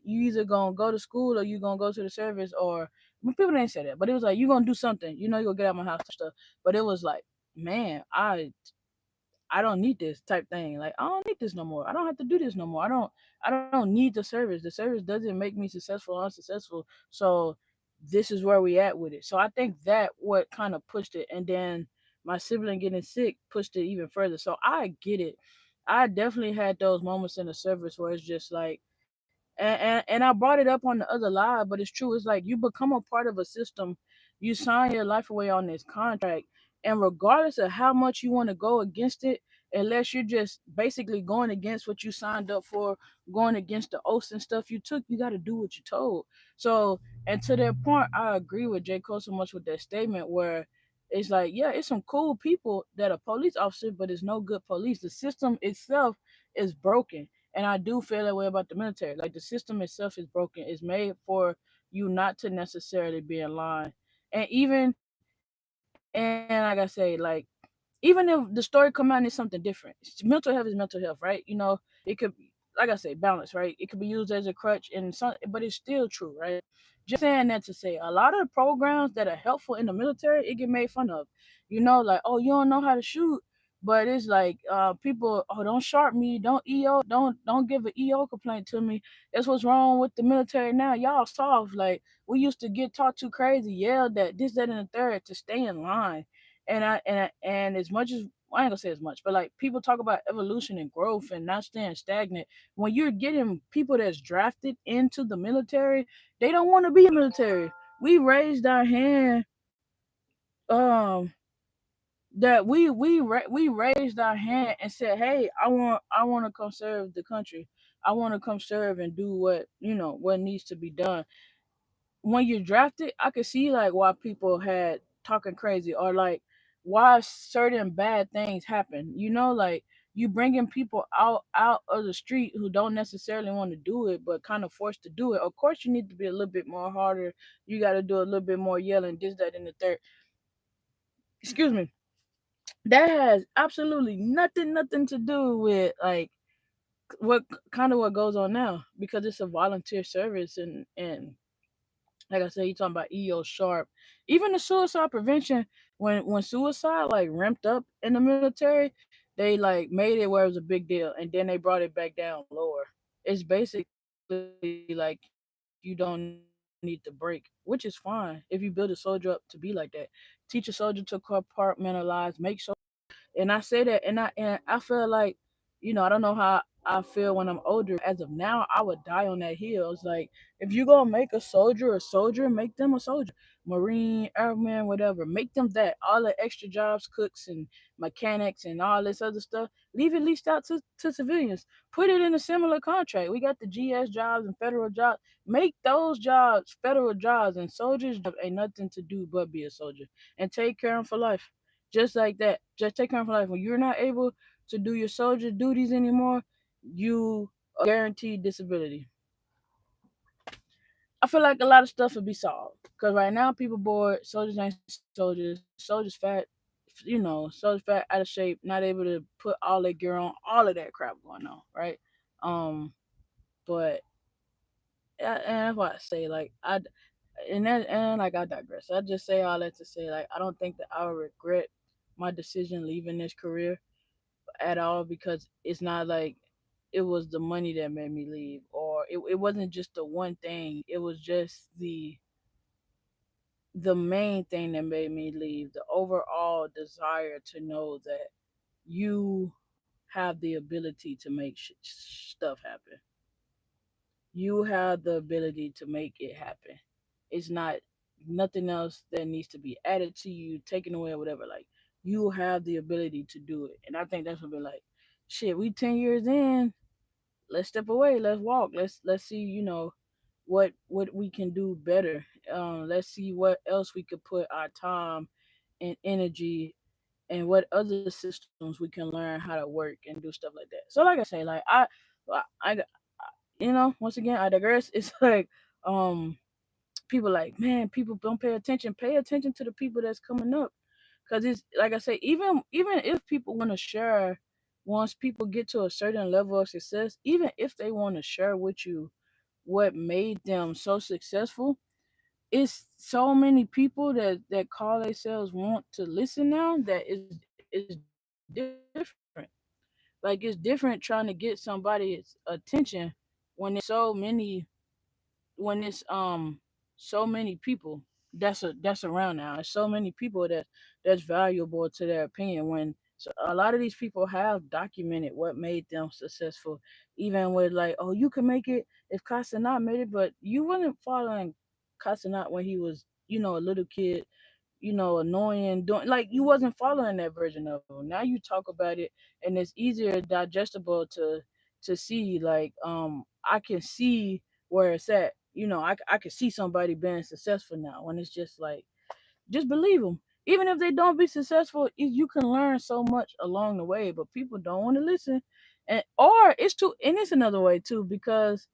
S1: either gonna go to school or you gonna go to the service. Or, well, people didn't say that, but it was like you gonna do something. You gonna get out of my house and stuff. But it was like, man, I don't need this type thing. Like, I don't need this no more. I don't have to do this no more. I don't need the service. The service doesn't make me successful or unsuccessful. So this is where we at with it. So I think that what kind of pushed it. And then my sibling getting sick pushed it even further. So I get it. I definitely had those moments in the service where it's just like, and I brought it up on the other live, but it's true. It's like you become a part of a system. You sign your life away on this contract, and regardless of how much you want to go against it, unless you're just basically going against what you signed up for, going against the oaths and stuff you took, you got to do what you're told. So, and to that point, I agree with J. Cole so much with that statement where it's like, yeah, it's some cool people that are police officers, but it's no good police. The system itself is broken. And I do feel that way about the military. Like, the system itself is broken. It's made for you not to necessarily be in line. And and like I say, like, even if the story come out and it's something different, mental health is mental health, right? It could, like I say, balance, right? It could be used as a crutch, and some, but it's still true, right? Just saying that to say, a lot of the programs that are helpful in the military, it get made fun of. Like, oh, you don't know how to shoot, but it's like, people, oh, don't sharp me, don't give an EO complaint to me. That's what's wrong with the military now. Y'all soft. Like, we used to get taught too crazy, yelled at, this, that, and the third to stay in line. And as much as, I ain't gonna say as much, but like, people talk about evolution and growth and not staying stagnant. When you're getting people that's drafted into the military, they don't want to be in the military. We raised our hand, um that we raised our hand and said, hey, I want to come serve the country. I want to come serve and do what needs to be done. When you're drafted, I could see like why people had talking crazy, or like why certain bad things happen. Like, you bringing people out of the street who don't necessarily want to do it, but kind of forced to do it. Of course, you need to be a little bit more harder. You got to do a little bit more yelling, this, that, and the third. Excuse me. That has absolutely nothing to do with like what goes on now, because it's a volunteer service. And like I said, you talking about EO sharp. Even the suicide prevention, when suicide like ramped up in the military, they like made it where it was a big deal, and then they brought it back down lower. It's basically like you don't need to break, which is fine if you build a soldier up to be like that. You don't need to break. teach a soldier to compartmentalize, make sure. And I say that, and I feel like, I don't know how I feel when I'm older. As of now, I would die on that hill. It's like, if you gonna make a soldier, make them a soldier, Marine, Airman, whatever. Make them that. All the extra jobs, cooks and mechanics and all this other stuff, leave it leased out to civilians. Put it in a similar contract. We got the GS jobs and federal jobs. Make those jobs federal jobs, and soldiers job ain't nothing to do but be a soldier and take care of them for life. Just like that. Just take care of life. When you're not able to do your soldier duties anymore, you are guaranteed disability. I feel like a lot of stuff would be solved. Because right now, people bored, soldiers ain't soldiers, soldiers fat, soldiers fat, out of shape, not able to put all their gear on, all of that crap going on, right? Um, but, and that's why I say, like, I digress. I just say all that to say, like, I don't think that I would regret my decision leaving this career at all, because it's not like it was the money that made me leave, or it wasn't just the one thing. It was just the main thing that made me leave, the overall desire to know that you have the ability to make stuff happen. You have the ability to make it happen. It's not nothing else that needs to be added to you, taken away, or whatever. Like, you have the ability to do it, and I think that's what be like. Shit, we 10 years in. Let's step away. Let's walk. Let's see. What we can do better. Let's see what else we could put our time and energy, and what other systems we can learn how to work and do stuff like that. So, like I say, like I once again, I digress. It's like, um, people like, man, people don't pay attention. Pay attention to the people that's coming up, because it's like I say, even if people want to share, once people get to a certain level of success, even if they want to share with you what made them so successful, it's so many people that call themselves want to listen now, that is different. Like, it's different trying to get somebody's attention when it's when it's so many people that's around now. There's so many people that's valuable to their opinion. When so a lot of these people have documented what made them successful, even with like, oh, you can make it if Casanat made it, but you wasn't following Casanat when he was, a little kid, annoying, doing, like, you wasn't following that version of him. Now you talk about it, and it's easier digestible to see. Like, I can see where it's at. I can see somebody being successful now, when it's just like, just believe them. Even if they don't be successful, you can learn so much along the way, but people don't want to listen. And it's another way too, because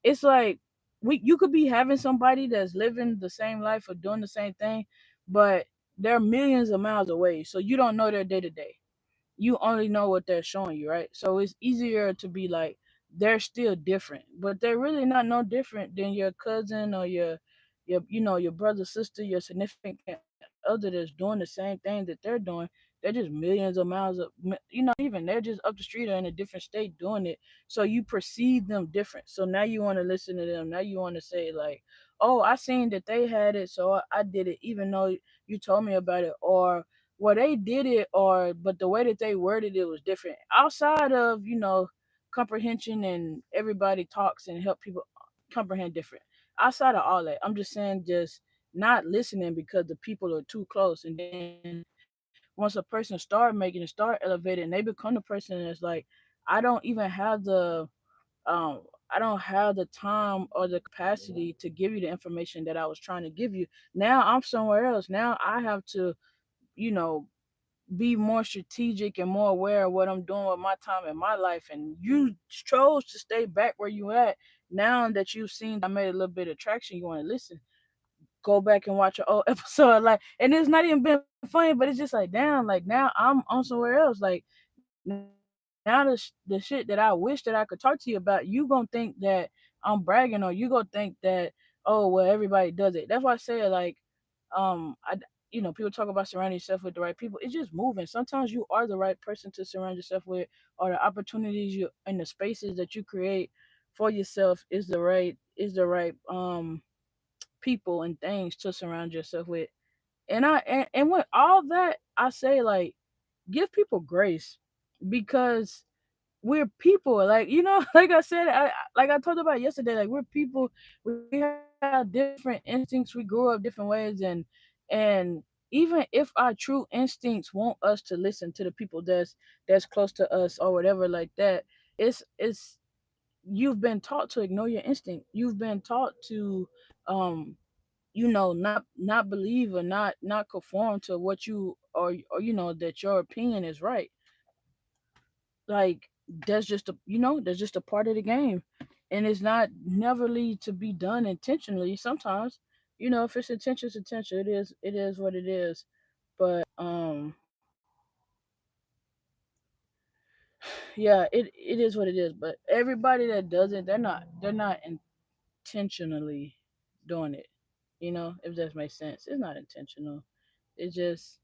S1: it's like, you could be having somebody that's living the same life or doing the same thing, but they're millions of miles away, so you don't know their day to day. You only know what they're showing you, right? So it's easier to be like, they're still different, but they're really not no different than your cousin, or your brother, sister, your significant other that's doing the same thing that they're doing. They're just millions of miles of, even they're just up the street or in a different state doing it. So you perceive them different. So now you want to listen to them. Now you want to say like, oh, I seen that they had it, so I did it, even though you told me about it. Or, well, they did it, or but the way that they worded it was different. Outside of, comprehension, and everybody talks and help people comprehend different. Outside of all that, I'm just saying, just not listening because the people are too close. And then once a person start making it, start elevating, they become the person that's like, I don't even have I don't have the time or the capacity to give you the information that I was trying to give you. Now I'm somewhere else. Now I have to, you know, be more strategic and more aware of what I'm doing with my time in my life. And you chose to stay back where you at. Now that you've seen that I made a little bit of traction, you want to listen. Go back and watch an old episode. Like, and it's not even been funny, but it's just like, damn, like, now I'm on somewhere else. Like, now the shit that I wish that I could talk to you about, you gonna think that I'm bragging, or you gonna think that, oh, well, everybody does it. That's why I say, like, people talk about surrounding yourself with the right people. It's just moving. Sometimes you are the right person to surround yourself with, or the opportunities you and the spaces that you create for yourself is the right people and things to surround yourself with. And with all that, I say like give people grace because we're people. Like like I said, like I talked about yesterday. Like we're people. We have different instincts. We grow up different ways, and even if our true instincts want us to listen to the people that's close to us or whatever like that, it's you've been taught to ignore your instinct. You've been taught to um not believe or not conform to what you or that your opinion is right. Like that's just a part of the game, and it's not never lead to be done intentionally. Sometimes if it's intention, it's intention. It is what it is. But yeah, it is what it is. But everybody that does it, they're not intentionally doing it. If that makes sense, it's not intentional. It's just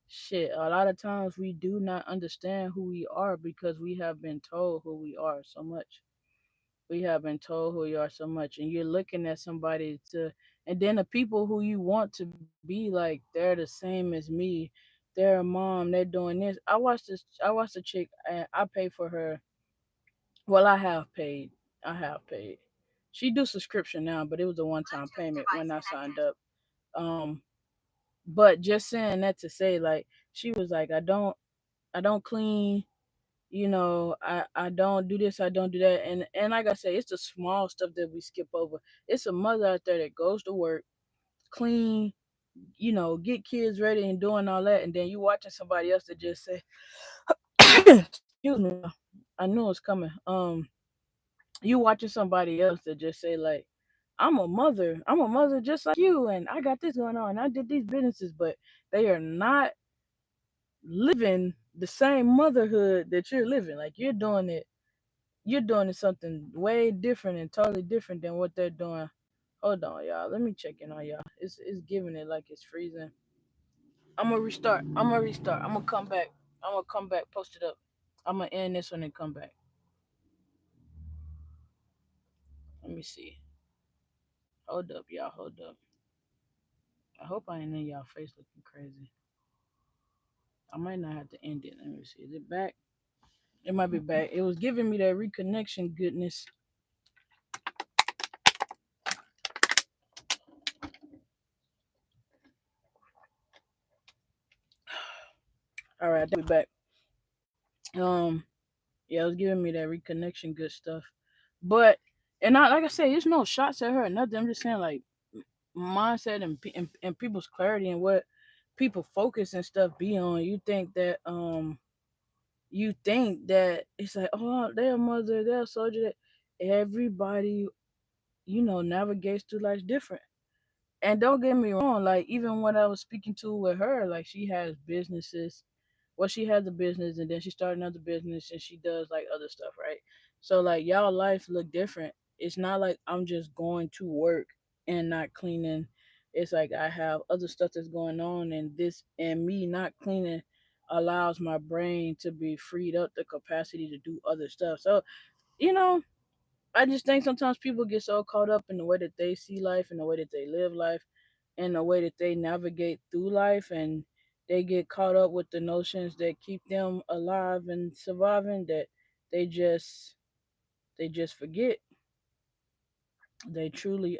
S1: shit. A lot of times we do not understand who we are because we have been told who we are so much. We have been told who you are so much, and you're looking at somebody and then the people who you want to be like, they're the same as me. They're a mom. They're doing this. I watched a chick, and I pay for her. Well, I have paid. I have paid. She do subscription now, but it was a one-time payment when I signed up. Um, but just saying that to say, like, she was like, I don't clean. I don't do this, I don't do that. And like I say, it's the small stuff that we skip over. It's a mother out there that goes to work, clean, get kids ready and doing all that, and then you watching somebody else that just say, excuse me, y'all. I knew it was coming. You watching somebody else that just say like, I'm a mother just like you, and I got this going on, I did these businesses, but they are not living the same motherhood that you're living. Like you're doing something way different and totally different than what they're doing. Hold on, y'all. Let me check in on y'all. It's giving it like it's freezing. I'm gonna restart. I'm gonna come back. I'm gonna come back. Post it up. I'm gonna end this one and come back. Let me see. Hold up, y'all. Hold up. I hope I ain't in y'all face looking crazy. I might not have to end it. Let me see. Is it back? It might be back. It was giving me that reconnection goodness. All right, I think we back. Um, Yeah, it was giving me that reconnection good stuff. But and I like I said, there's no shots at her or nothing. I'm just saying like mindset and people's clarity and what people focus and stuff be on. You think that it's like, oh, they're a mother, they're a soldier. Everybody, navigates through life different. And don't get me wrong, like even when I was speaking to with her, like she has businesses. Well, she has a business and then she started another business and she does like other stuff, right? So like y'all life look different. It's not like I'm just going to work and not cleaning. It's like I have other stuff that's going on, and this and me not cleaning allows my brain to be freed up the capacity to do other stuff. So, you know, I just think sometimes people get so caught up in the way that they see life and the way that they live life and the way that they navigate through life, and they get caught up with the notions that keep them alive and surviving, that they just forget. They truly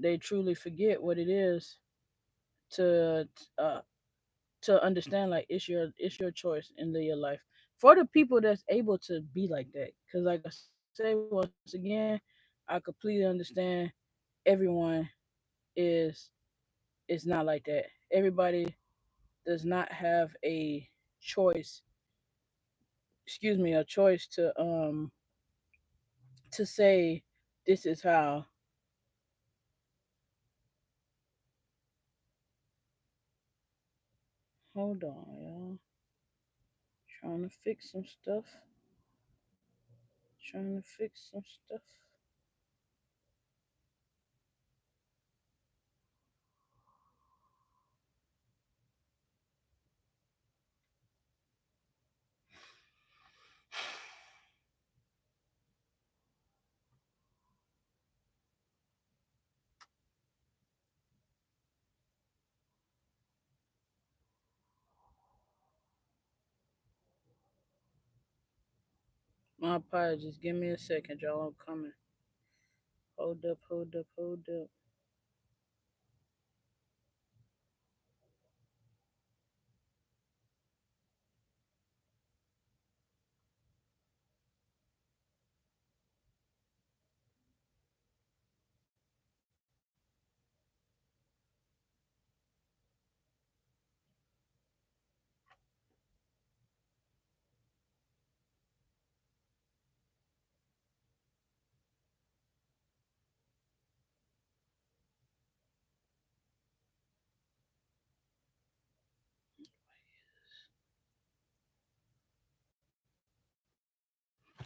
S1: they truly forget what it is to uh understand like it's your choice and live your life for the people that's able to be like that. Because like I say once again, I completely understand everyone is not like that. Everybody does not have a choice, a choice to say this is how. Hold on, y'all. Trying to fix some stuff. Trying to fix some stuff. My apologies. Give me a second, y'all. I'm coming. Hold up, hold up, hold up.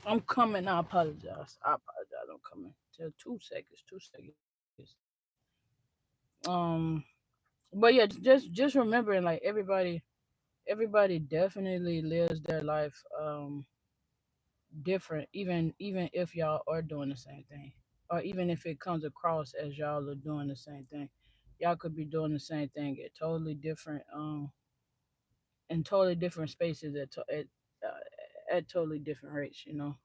S1: I'm coming. I apologize. I apologize. I'm coming. Till 2 seconds. 2 seconds. Um, but yeah, just remembering, like everybody definitely lives their life different, even if y'all are doing the same thing, or even if it comes across as y'all are doing the same thing. Y'all could be doing the same thing at totally different in totally different spaces at totally different rates. You know.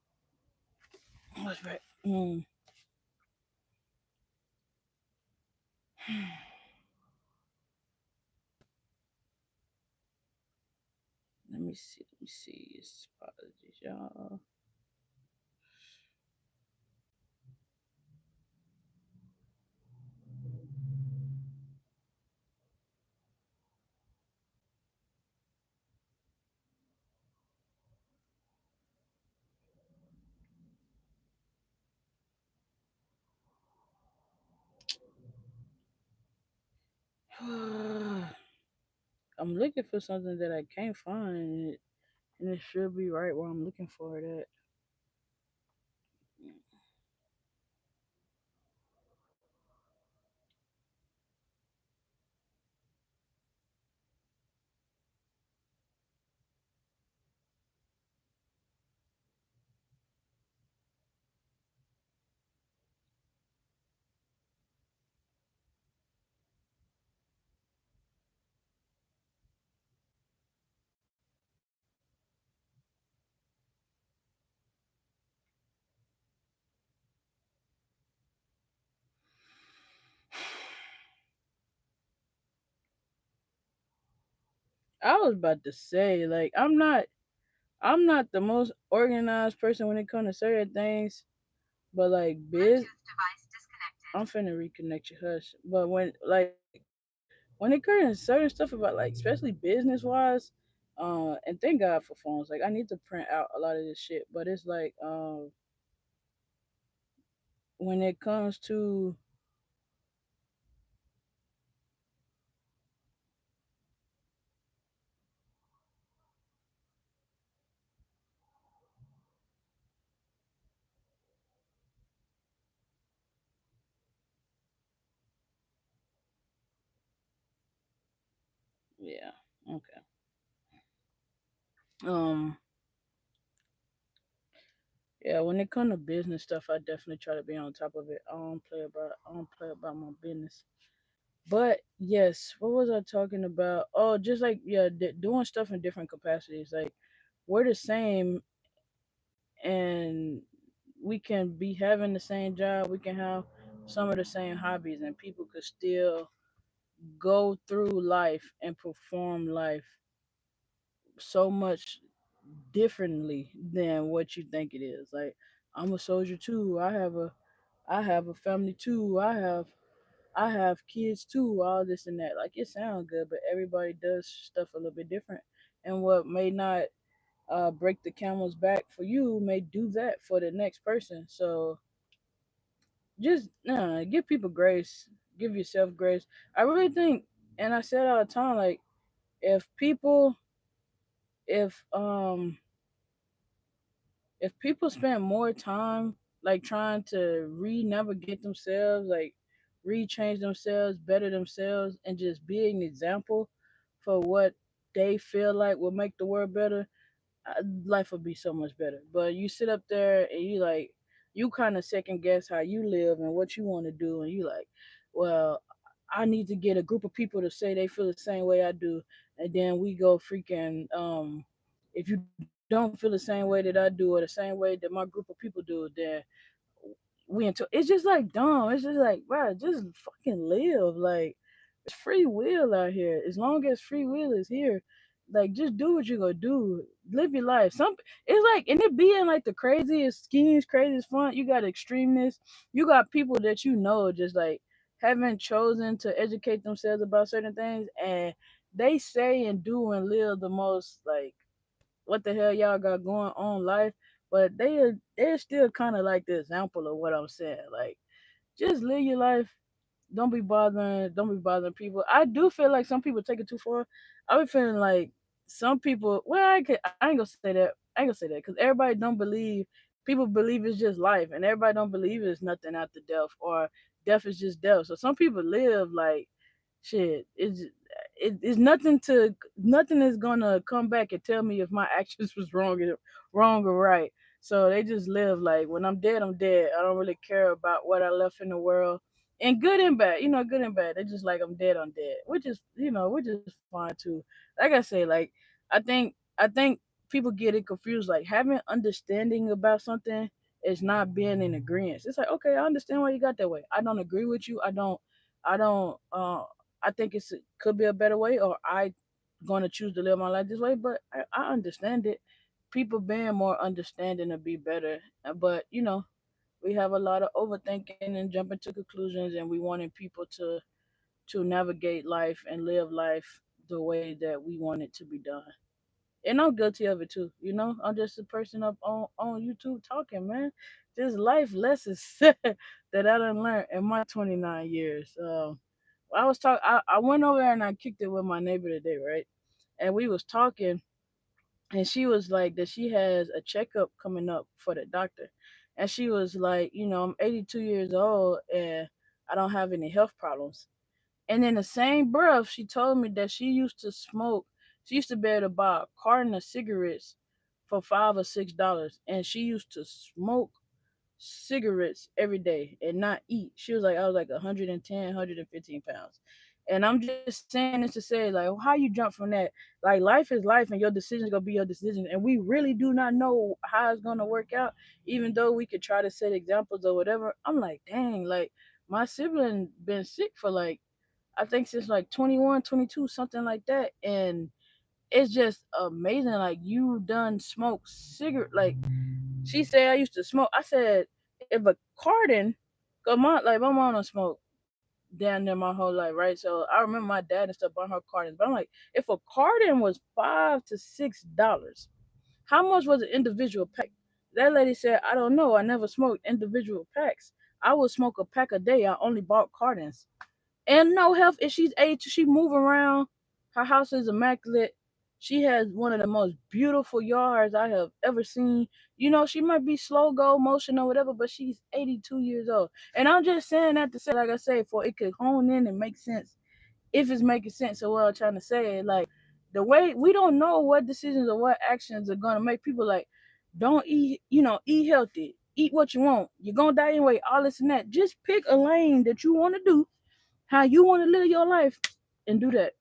S1: What's right? Let me see. Let me see. It's apologies, y'all. I'm looking for something that I can't find, and it should be right where I'm looking for it at. I was about to say, like, I'm not the most organized person when it comes to certain things, but like I'm finna reconnect your hush. But when it comes to certain stuff about, like, especially business wise, and thank God for phones. Like, I need to print out a lot of this shit, but it's like when it comes to, yeah, okay. Um, yeah, when it comes to business stuff, I definitely try to be on top of it. I don't play about my business. But yes, what was I talking about? Oh, just like, yeah, doing stuff in different capacities. Like, we're the same, and we can be having the same job. We can have some of the same hobbies, and people could still go through life and perform life so much differently than what you think it is. Like, I'm a soldier too. I have a family too. I have kids too, all this and that. Like, it sounds good, but everybody does stuff a little bit different. And what may not break the camel's back for you may do that for the next person. So just give people grace, give yourself grace. I really think, and I said all the time, like, if people, if um, if people spend more time like trying to re-navigate themselves, like re-change themselves, better themselves, and just be an example for what they feel like will make the world better, life would be so much better. But you sit up there and you kind of second guess how you live and what you want to do, and you like, well, I need to get a group of people to say they feel the same way I do, and then we go freaking if you don't feel the same way that I do or the same way that my group of people do, then we into it's just like dumb. It's just like, bro, just fucking live. Like it's free will out here. As long as free will is here, like just do what you gonna do. Live your life. Some it's like and it being like the craziest schemes, craziest fun. You got extremists. You got people that you know just like haven't chosen to educate themselves about certain things, and they say and do and live the most like what the hell y'all got going on life, but they're still kind of like the example of what I'm saying. Like, just live your life. Don't be bothering people. I do feel like some people take it too far. I be feeling like some people. Well, I ain't gonna say that. I ain't gonna say that because everybody don't believe. People believe it's just life, and everybody don't believe it's nothing after death or death is just death. So some people live like shit. It's nothing is gonna come back and tell me if my actions was wrong or right. So they just live like when I'm dead, I'm dead. I don't really care about what I left in the world, and good and bad. Good and bad. They just like I'm dead, which is fine too. Like I say, like I think people get it confused. Like having understanding about something is not being in agreement. It's like okay, I understand why you got that way. I don't agree with you. I don't. I think it could be a better way, or I gonna choose to live my life this way. But I understand it. People being more understanding to be better, but we have a lot of overthinking and jumping to conclusions, and we wanting people to navigate life and live life the way that we want it to be done. And I'm guilty of it too. I'm just a person up on YouTube talking, man. Just life lessons that I done learned in my 29 years. I went over there and I kicked it with my neighbor today, right? And we was talking, and she was like that she has a checkup coming up for the doctor, and she was like, I'm 82 years old and I don't have any health problems. And in the same breath, she told me that she used to smoke. She used to be able to buy a carton of cigarettes for $5 or $6, and she used to smoke cigarettes every day and not eat. She was like, I was like 110, 115 pounds. And I'm just saying this to say, like, how you jump from that? Like, life is life, and your decision's gonna be your decision. And we really do not know how it's gonna work out, even though we could try to set examples or whatever. I'm like, dang, like, my sibling been sick for like, I think since like 21, 22, something like that. And it's just amazing. Like, you done smoke cigarette. Like, she said I used to smoke. I said if a carton, cause my mom don't smoke down there my whole life, right? So I remember my dad and stuff buying her cartons. But I'm like, if a carton was $5 to $6, how much was an individual pack? That lady said, I don't know. I never smoked individual packs. I would smoke a pack a day. I only bought cartons and no health issues. Age, she move around. Her house is immaculate. She has one of the most beautiful yards I have ever seen. She might be slow go motion or whatever, but she's 82 years old. And I'm just saying that to say, like I say, for it could hone in and make sense. If it's making sense of what I'm trying to say, like the way we don't know what decisions or what actions are gonna make people like, don't eat, eat healthy, eat what you want. You're gonna die anyway. All this and that. Just pick a lane that you want to do how you want to live your life and do that.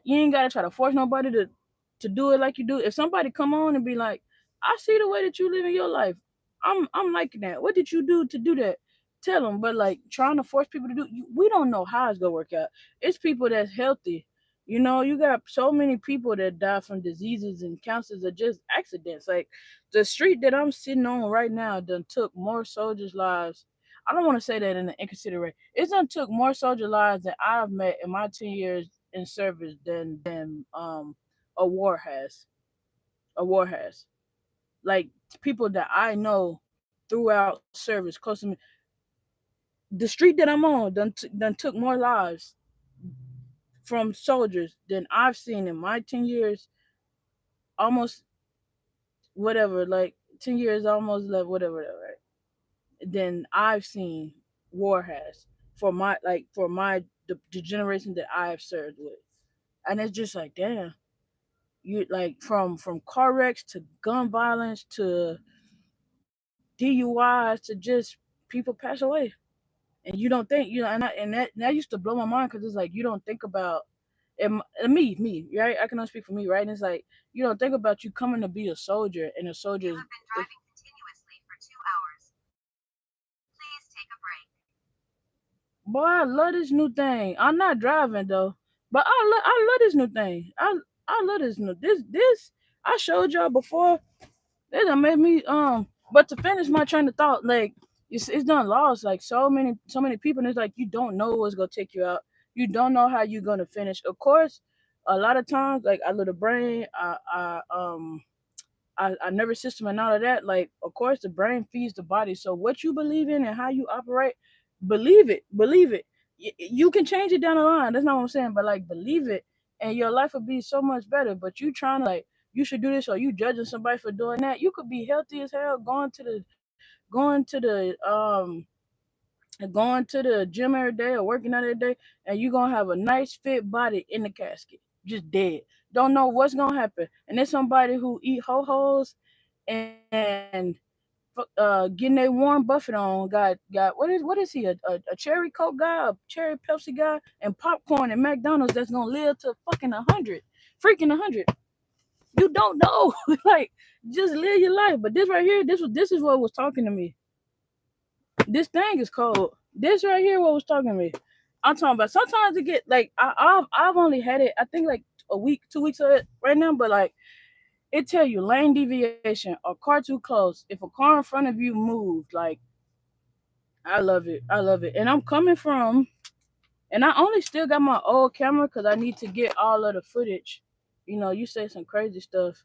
S1: You ain't gotta try to force nobody to do it like you do. If somebody come on and be like, I see the way that you live in your life. I'm liking that. What did you do to do that? Tell them. But like trying to force people to do, we don't know how it's gonna work out. It's people that's healthy. You got so many people that die from diseases and cancers or just accidents. Like the street that I'm sitting on right now done took more soldiers' lives. I don't want to say that in an inconsiderate. It done took more soldier lives that I've met in my 10 years in service than a war has. A war has. Like people that I know throughout service close to me. The street that I'm on done took more lives from soldiers than I've seen in my 10 years, almost whatever, like 10 years almost left, whatever, right? Than I've seen war has for my the generation that I've served with. And it's just like, damn, you like from car wrecks to gun violence to DUIs to just people pass away, and you don't think and that used to blow my mind because it's like you don't think about And me, right? I can only speak for me, right? And it's like, think about you coming to be a soldier, and a soldier is. Boy, I love this new thing. I'm not driving though, but I love this new thing. I love this. I showed y'all before. They done made me. But to finish my train of thought, like it's done lost like so many people, and it's like you don't know what's gonna take you out. You don't know how you're gonna finish. Of course, a lot of times, like I love the brain. I nervous system and all of that. Like, of course, the brain feeds the body. So what you believe in and how you operate, believe it, believe it. You can change it down the line. That's not what I'm saying, but like believe it, and your life will be so much better. But you trying to like you should do this or you judging somebody for doing that. You could be healthy as hell, going to the gym every day or working out every day, and you're gonna have a nice fit body in the casket, just dead. Don't know what's gonna happen. And there's somebody who eat ho hos and getting a Warren Buffett on. Got what is he, a cherry Coke guy, a cherry Pepsi guy, and popcorn and McDonald's that's gonna live to fucking 100, freaking 100. You don't know, like just live your life. But this right here, this is what was talking to me. This thing is cold. This right here, what was talking to me. I'm talking about. Sometimes it get like I've only had it. I think like a week, 2 weeks of it right now. But like it tell you lane deviation or car too close. If a car in front of you moved, like I love it. I love it. And I'm coming from, and I only still got my old camera because I need to get all of the footage. You say some crazy stuff,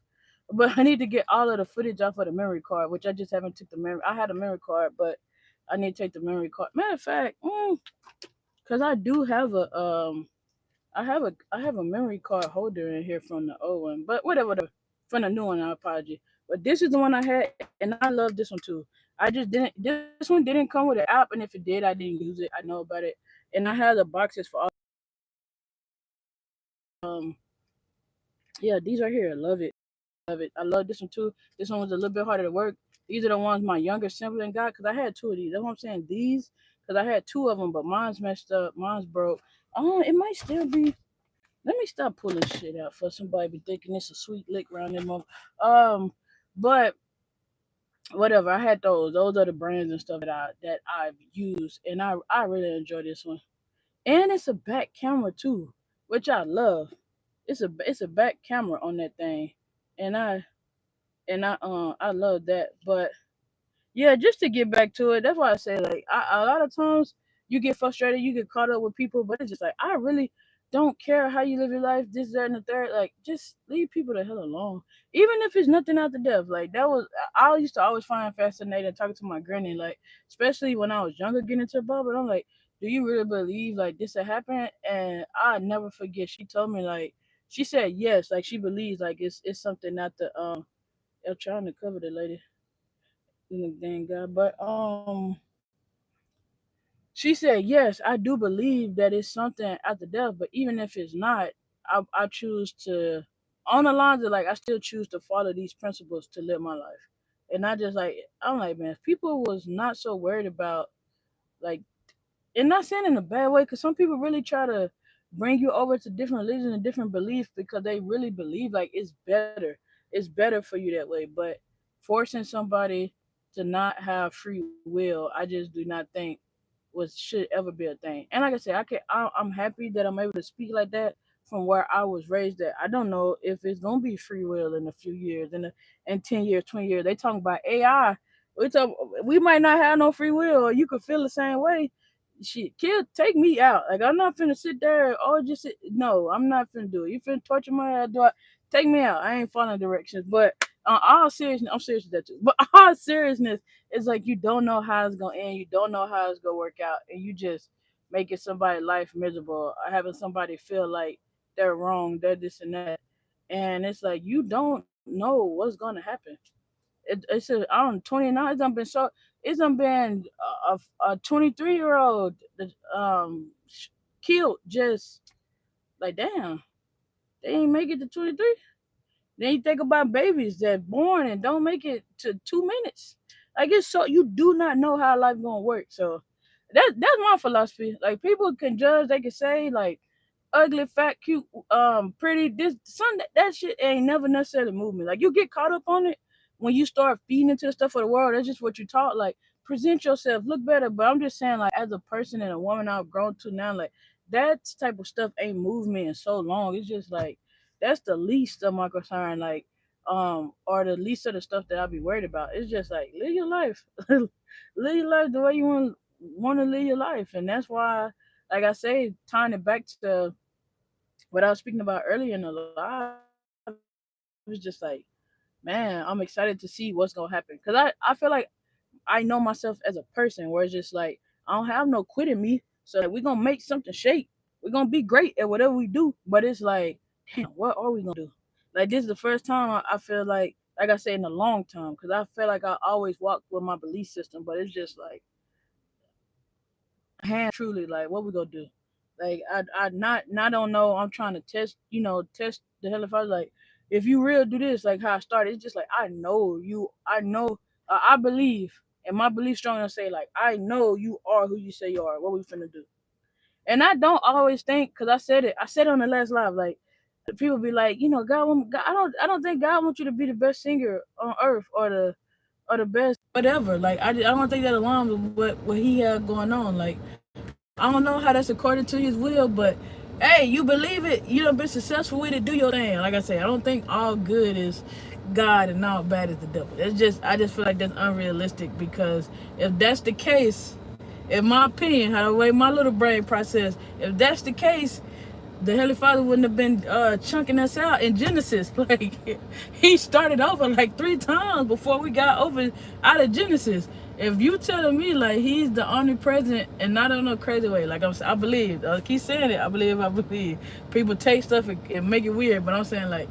S1: but I need to get all of the footage off of the memory card, which I just haven't took the memory. I had a memory card, but I need to take the memory card. Matter of fact, because I do have I have a memory card holder in here from the old one, but whatever. From the new one, I apologize. But this is the one I had, and I love this one too. I just didn't. This one didn't come with an app, and if it did, I didn't use it. I know about it, and I have the boxes for all. Um, yeah, these right here, I love it. Love it. I love this one too. This one was a little bit harder to work. These are the ones my younger sibling got because I had two of these. That's what I'm saying. These because I had two of them, but mine's messed up. Mine's broke. Oh, it might still be. Let me stop pulling shit out for somebody be thinking it's a sweet lick around them. But whatever. I had those. Those are the brands and stuff that I've used, and I really enjoy this one. And it's a back camera too, which I love. It's a back camera on that thing, and I love that. But yeah, just to get back to it, that's why I say like a lot of times you get frustrated, you get caught up with people, but it's just like I really don't care how you live your life, this, that, and the third. Like just leave people the hell alone. Even if it's nothing after death. Like that was I used to always find fascinating talking to my granny, like especially when I was younger getting into Bob, but I'm like, do you really believe like this will happen? And I never forget she told me like she said yes, like she believes like it's something not the I'm trying to cover the lady in the dang guy. But she said, yes, I do believe that it's something after death, but even if it's not, I choose to, on the lines of like, I still choose to follow these principles to live my life. And I just like, I'm like, man, if people was not so worried about, like, and not saying in a bad way, because some people really try to bring you over to different religions and different beliefs because they really believe like it's better for you that way. But forcing somebody to not have free will, I just do not think was should ever be a thing. And like I said, I'm happy that I'm able to speak like that from where I was raised at. I don't know if it's gonna be free will in a few years, in 10 years, 20 years. They talking about AI. We talk, we might not have no free will, or you could feel the same way. Shit, kid, take me out. Like I'm not finna sit there or just sit. No, I'm not finna do it. You finna torture my ass? Do I take me out? I ain't following directions. But all seriousness, I'm serious with that too. But all seriousness, it's like you don't know how it's gonna end. You don't know how it's gonna work out, and you just making somebody's life miserable, or having somebody feel like they're wrong, they're this and that, and it's like you don't know what's gonna happen. It's I'm 29. It's done been a 23-year-old killed just like damn. They ain't make it to 23. Then you think about babies that born and don't make it to 2 minutes. Like it's so you do not know how life gonna work. So that's my philosophy. Like people can judge, they can say like ugly, fat, cute, pretty. This son, that shit ain't never necessarily moved me. Like you get caught up on it when you start feeding into the stuff of the world. That's just what you taught. Like present yourself, look better. But I'm just saying, like as a person and a woman I've grown to now, like that type of stuff ain't moved me in so long. It's just like that's the least of my concern. Like or the least of the stuff that I'll be worried about. It's just like live your life, live your life the way you want to live your life, and that's why, like I say, tying it back to what I was speaking about earlier in the live, it's just like, man, I'm excited to see what's gonna happen because I feel like I know myself as a person where it's just like I don't have no quit in me. So it's like we're gonna make something shake. We're gonna be great at whatever we do. But it's like, damn, what are we gonna do? Like this is the first time I feel like I say in a long time, because I feel like I always walked with my belief system, but it's just like hand truly like what we gonna do. Like I not don't know. I'm trying to test, test the hell if I was like, if you real do this, like how I started. It's just like I know you. I know. I believe, and my belief strong enough to say like I know you are who you say you are. What we finna do? And I don't always think, because I said it. I said it on the last live. Like people be like, God. I don't think God wants you to be the best singer on earth or the best whatever. Like I don't think that aligns with what he had going on. Like I don't know how that's according to his will, but hey, you believe it, you done been successful with it, do your thing. Like I say, I don't think all good is God and all bad is the devil. I just feel like that's unrealistic, because if that's the case, in my opinion, how the way my little brain process, if that's the case, the Heavenly Father wouldn't have been chunking us out in Genesis. Like he started over like 3 times before we got over out of Genesis. If you telling me like he's the omnipresent and not in a crazy way, like I believe. Keep saying it. I believe. People take stuff and make it weird, but I'm saying like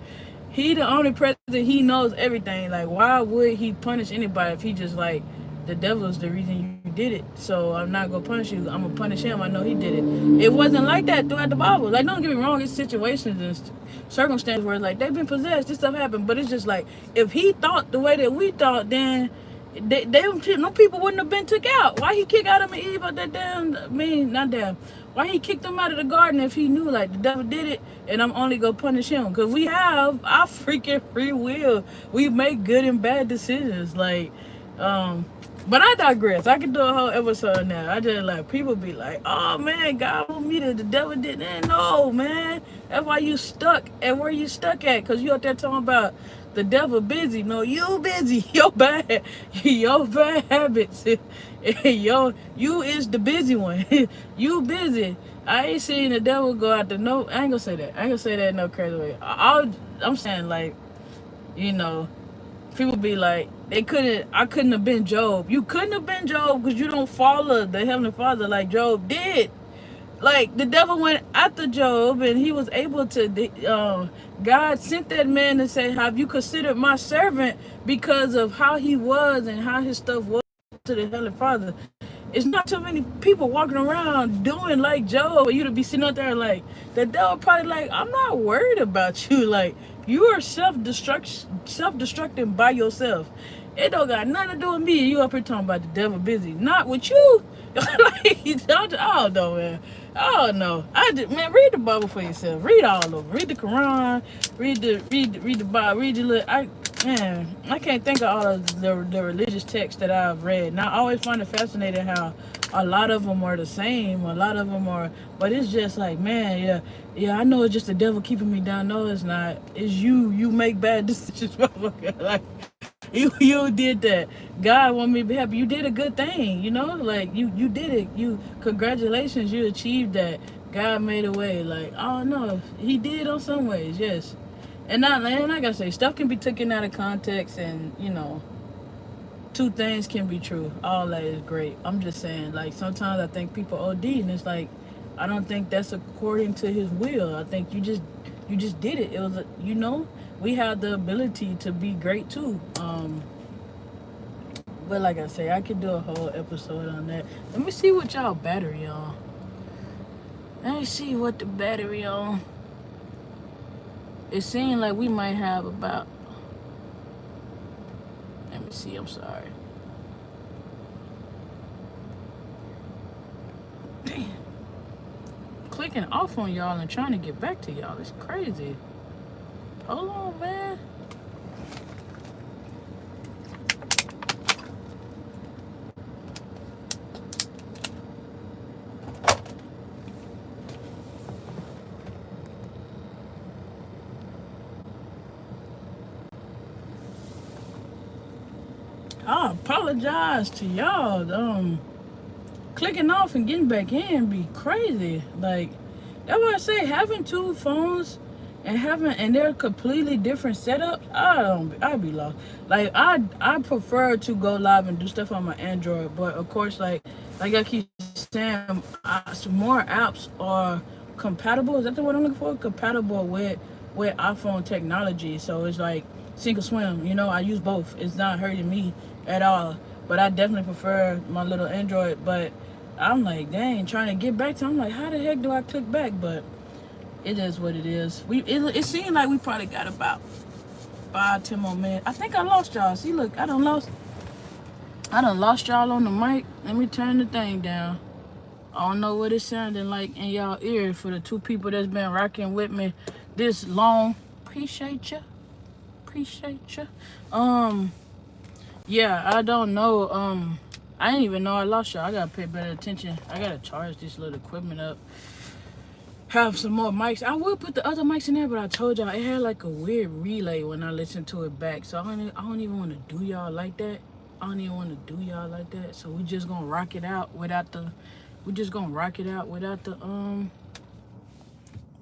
S1: he the omnipresent. He knows everything. Like why would he punish anybody if he just like the devil is the reason you did it. So I'm not gonna punish you. I'm gonna punish him. I know he did it. It wasn't like that throughout the Bible. Like don't get me wrong, it's situations and circumstances where like they've been possessed. This stuff happened, but it's just like if he thought the way that we thought, then no people wouldn't have been took out. Why he kick Adam and Eve out that damn? I mean, not damn. Why he kicked them out of the garden if he knew like the devil did it, and I'm only gonna punish him? Because we have our freaking free will. We make good and bad decisions. Like, but I digress. I could do a whole episode now. I just like people be like, "Oh man, God want me to." The devil didn't. No, man. That's why you stuck at where you stuck at. Cause you out there talking about the devil busy. No, you busy. Your bad habits. You is the busy one. You busy. I ain't seen the devil go out the no. I ain't gonna say that. I ain't gonna say that in no crazy way. I'm saying like, you know people be like I couldn't have been Job. You couldn't have been Job because you don't follow the Heavenly Father like Job did. Like the devil went after Job and he was able to God sent that man and said, have you considered my servant, because of how he was and how his stuff was to the Heavenly Father. It's not too many people walking around doing like Job for you to be sitting out there like the devil probably like, I'm not worried about you. Like you are self-destructing by yourself. It don't got nothing to do with me. You up here talking about the devil busy. Not with you. Like, I don't know, man. I don't know. Man, read the Bible for yourself. Read all of them. Read the Quran. Read the Bible. Read the little. Man, I can't think of all of the religious texts that I've read. And I always find it fascinating how a lot of them are the same. A lot of them are, but it's just like, man, yeah. I know it's just the devil keeping me down. No, it's not. It's you. You make bad decisions, motherfucker. Like you did that. God want me to be happy. You did a good thing. Like you did it. Congratulations. You achieved that. God made a way. Like I don't know. He did on some ways, yes. And like I say, stuff can be taken out of context, and two things can be true. All that is great. I'm just saying, like sometimes I think people OD, and it's like I don't think that's according to His will. I think you just did it. It was we have the ability to be great too. But like I say, I could do a whole episode on that. Let me see what y'all battery on. Let me see what the battery on. It seemed like we might have about. Let me see. I'm sorry. Damn. Click clicking off on y'all and trying to get back to y'all. It's crazy. Hold on, man. I apologize to y'all. Clicking off and getting back in be crazy. Like, that's why I say having two phones and they're completely different setups. I'd be lost. Like, I prefer to go live and do stuff on my Android, but of course, like I keep saying, some more apps are compatible. Is that the word I'm looking for? Compatible with iPhone technology. So it's like sink or swim. You know, I use both. It's not hurting me at all. But I definitely prefer my little Android. But I'm like, dang, trying to get back to. I'm like, how the heck do I click back? But it is what it is. It seemed like we probably got about 5-10 more minutes. I think I lost y'all. See, look, I done lost y'all on the mic. Let me turn the thing down. I don't know what it's sounding like in y'all ear for the two people that's been rocking with me this long. Appreciate you. Yeah, I don't know. I didn't even know I lost y'all. I gotta pay better attention. I gotta charge this little equipment up. Have some more mics. I would put the other mics in there, but I told y'all it had like a weird relay when I listened to it back. So I don't even want to do y'all like that. So we just gonna rock it out without the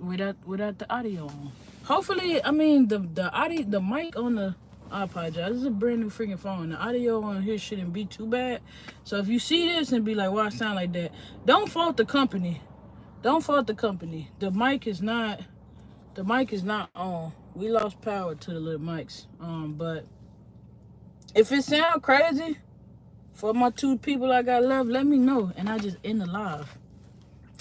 S1: without the audio on. Hopefully, I mean the audio, the mic on the. I apologize. This is a brand new freaking phone. The audio on here shouldn't be too bad. So if you see this and be like, "Why I sound like that?" Don't fault the company. The mic is not on. We lost power to the little mics. But if it sound crazy for my two people I got left, let me know. And I just end the live.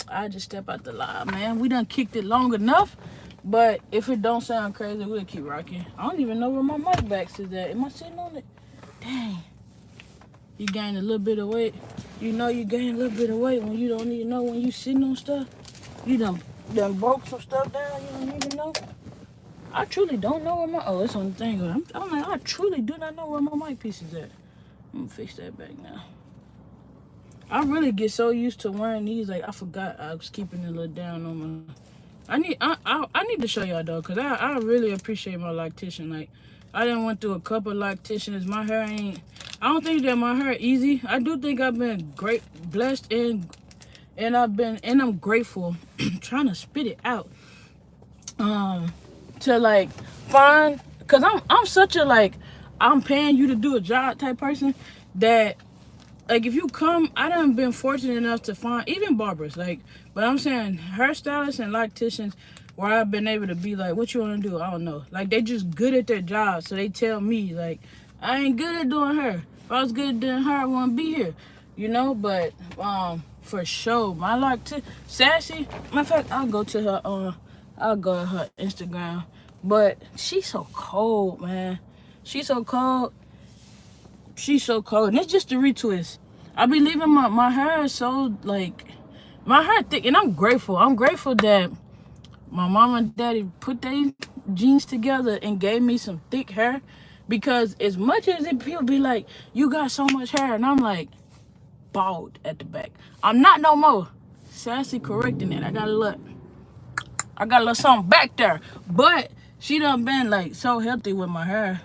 S1: I just step out the live, man. We done kicked it long enough. But if it don't sound crazy, we'll keep rocking. I don't even know where my mic backs is at. Am I sitting on it? Dang. You gain a little bit of weight. You know you gain a little bit of weight when you don't even know when you sitting on stuff. You done broke some stuff down. You don't even know. I truly don't know where my... Oh, it's on the thing. I'm like, I truly do not know where my mic piece is at. I'm gonna fix that back now. I really get so used to wearing these. Like, I forgot I was keeping it a little down on my... I need to show y'all though, cause I really appreciate my lactation. Like, I done went through a couple of lactations. My hair ain't. I don't think that my hair easy. I do think I've been blessed, and I'm grateful. Trying to spit it out. To like find, cause I'm such a like, I'm paying you to do a job type person that. Like, if you come, I done been fortunate enough to find, even barbers, like, but I'm saying hairstylists and locticians where I've been able to be like, what you want to do? I don't know. Like, they just good at their job. So they tell me, like, I ain't good at doing hair. If I was good at doing hair, I wouldn't be here, you know? But, for sure, my loctician, Sassy, matter of fact, I'll go to her Instagram. But she's so cold, man. She's so cold. And it's just a retwist. I be leaving my hair so, like, my hair thick, and I'm grateful. I'm grateful that my mom and daddy put their genes together and gave me some thick hair, because as much as people be like, you got so much hair, and I'm like, bald at the back. I'm not no more. Sassy correcting it. I got a little something back there. But she done been, like, so healthy with my hair.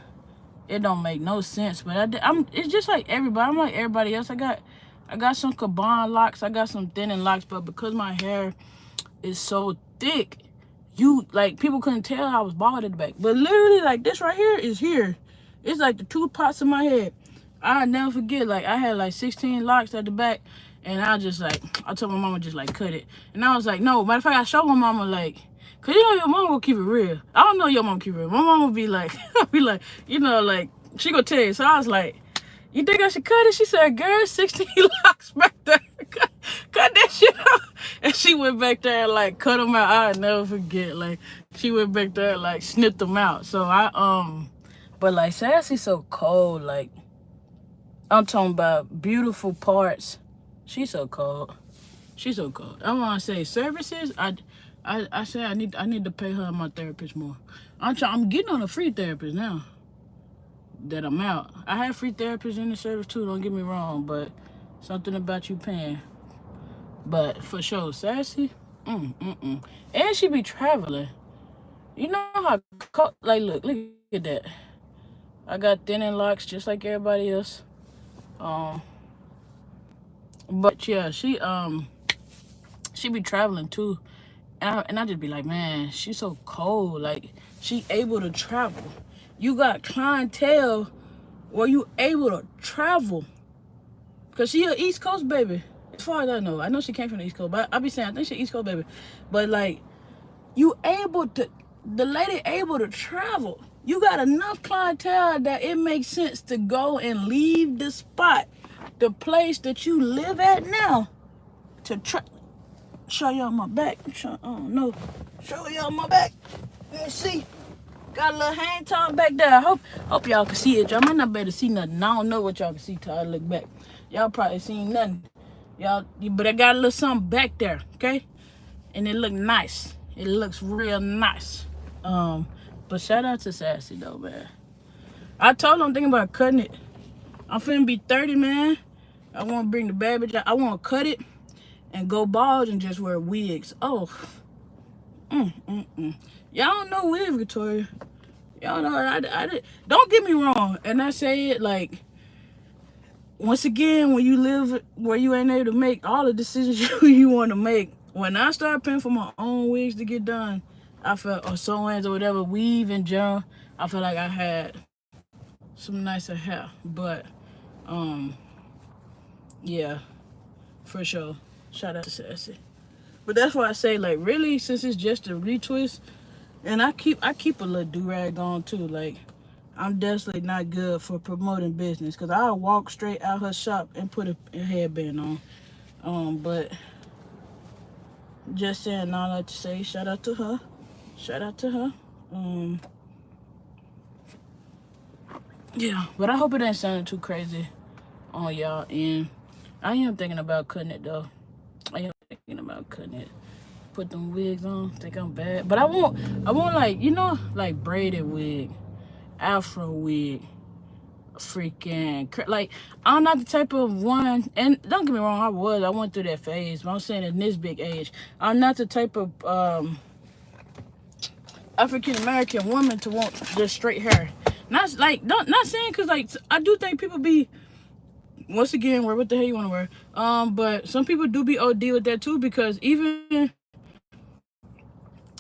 S1: It don't make no sense, but it's just like everybody. I'm like everybody else. I got some Caban locks. I got some thinning locks, but because my hair is so thick, people couldn't tell I was bald at the back. But literally, like, this right here is here. It's like the two parts of my head. I never forget. Like, I had like 16 locks at the back, and I told my mama just like cut it, and I was like, no. Matter of fact, I showed my mama like. Cause you know your mom will keep it real. I don't know your mom keep it real. My mom will be like, you know, like, she gonna tell you. So I was like, you think I should cut it? She said, girl, 16 locks back there. Cut that shit out. And she went back there and like cut them out. I'll never forget. Like, she went back there and like snipped them out. So but like Sassy's so cold. Like, I'm talking about beautiful parts. She's so cold. She's so cold. I want to say services. I say I need to pay her and my therapist more. I'm getting on a free therapist now that I'm out. I have free therapists in the service too. Don't get me wrong, but something about you paying. But for sure, sassy. And she be traveling. You know how like look at that. I got thinning locks just like everybody else. Um, but yeah, she be traveling too. And I just be like, man, she's so cold. Like, she able to travel. You got clientele where you able to travel. Because she a East Coast baby. As far as I know. I know she came from the East Coast. But I be saying, I think she East Coast baby. But, like, you able to, the lady able to travel. You got enough clientele that it makes sense to go and leave the spot, the place that you live at now, to show y'all my back. Oh no, show y'all my back. Let me see. Got a little hang time back there. I hope y'all can see it. Y'all might not be able to see nothing. I don't know what y'all can see till I look back. Y'all probably seen nothing. But I got a little something back there, okay? And it look nice. It looks real nice. But shout out to Sassy though, man. I told her I'm thinking about cutting it. I'm finna be 30, man. I want to bring the bad bitch out. I want to cut it and go bald and just wear wigs. Oh, y'all don't know wig, Victoria. Y'all know I did. Don't get me wrong, and I say it like, once again, when you live where you ain't able to make all the decisions you want to make. When I started paying for my own wigs to get done, I felt, or sew-ins or whatever, weave in general, I felt like I had some nicer hair. But yeah, for sure. Shout out to Sassy. But that's why I say, like, really, since it's just a retwist, and I keep a little do-rag on too. Like, I'm definitely not good for promoting business, because I'll walk straight out her shop and put a headband on. But just saying all that to say, shout out to her. Shout out to her. Yeah, but I hope it ain't sounding too crazy on y'all. And I am thinking about cutting it though. I am thinking about cutting it. Put them wigs on. Think I'm bad, but I want like, you know, like braided wig, afro wig, freaking like, I'm not the type of one. And don't get me wrong, I went through that phase. But I'm saying in this big age, I'm not the type of African American woman to want just straight hair. Not saying, because like, I do think people be, once again, wear what the hell you want to wear. But some people do be OD with that too, because even,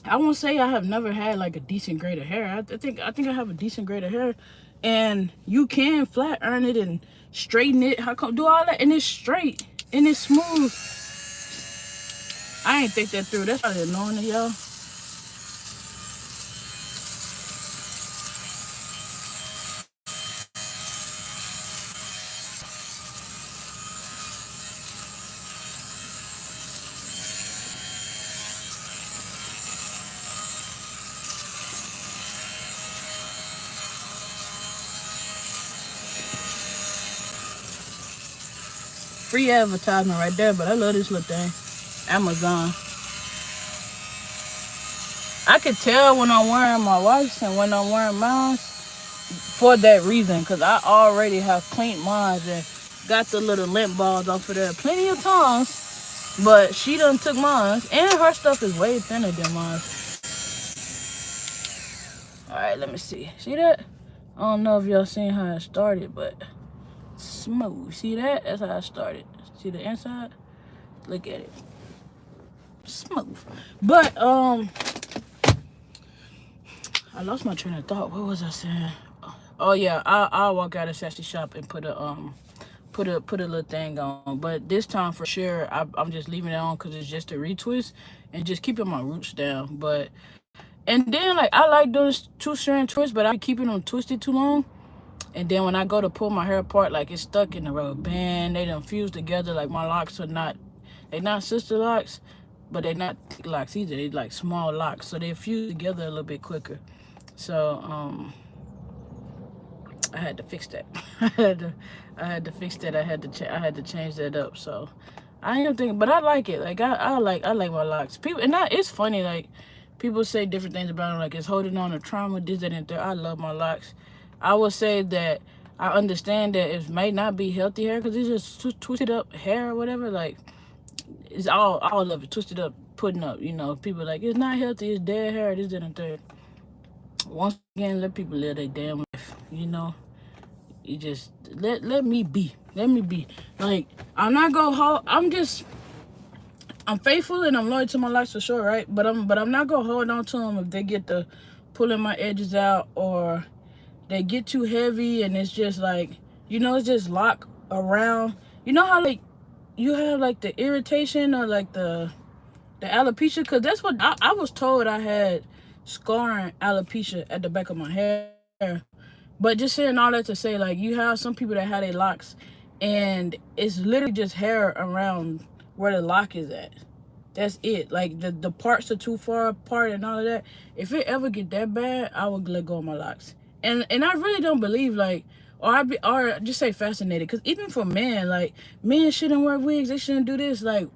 S1: I won't say I have never had like a decent grade of hair. I think I have a decent grade of hair, and you can flat iron it and straighten it. How come do all that and it's straight and it's smooth? I ain't think that through. That's probably annoying to y'all. Free advertisement right there, but I love this little thing. Amazon. I could tell when I'm wearing my wife's and when I'm wearing mine for that reason, because I already have cleaned mine and got the little lint balls off of there plenty of times. But she done took mine, and her stuff is way thinner than mine. Alright, let me see. See that? I don't know if y'all seen how it started, but smooth. See that? That's how I started. See the inside? Look at it. Smooth. But I lost my train of thought. What was I saying? Oh yeah, I'll walk out of Sassy shop and put a little thing on. But this time for sure, I'm just leaving it on because it's just a retwist and just keeping my roots down. But and then, like, I like doing two strand twists, but I be keeping them twisted too long. And then when I go to pull my hair apart, like, it's stuck in the rubber band. They done fused together. Like, my locks are not, they not sister locks, but they not thick locks either. They like small locks, so they fuse together a little bit quicker. So I had to fix that. I had to fix that. I had to change that up. So I am thinking, but I like it. Like I like my locks. People, and that it's funny. Like people say different things about them. Like it's holding on to trauma, this, that, and that. I love my locks. I would say that I understand that it might not be healthy hair because it's just twisted up hair or whatever. Like it's all of it twisted up, putting up. People like it's not healthy. It's dead hair. This, that, and third. Once again, let people live their damn life. You just let me be. Let me be. Like I'm not gonna hold. I'm faithful and I'm loyal to my locks for sure, right? But I'm not gonna hold on to them if they get to pulling my edges out or they get too heavy and it's just like it's just lock around. You know how like you have like the irritation or like the alopecia, because that's what I was told. I had scarring alopecia at the back of my hair. But just saying all that to say, like, you have some people that have their locks and it's literally just hair around where the lock is at. That's it. Like the parts are too far apart and all of that. If it ever get that bad, I would let go of my locks. And I really don't believe like or just say fascinated, because even for men, like men shouldn't wear wigs. They shouldn't do this. Like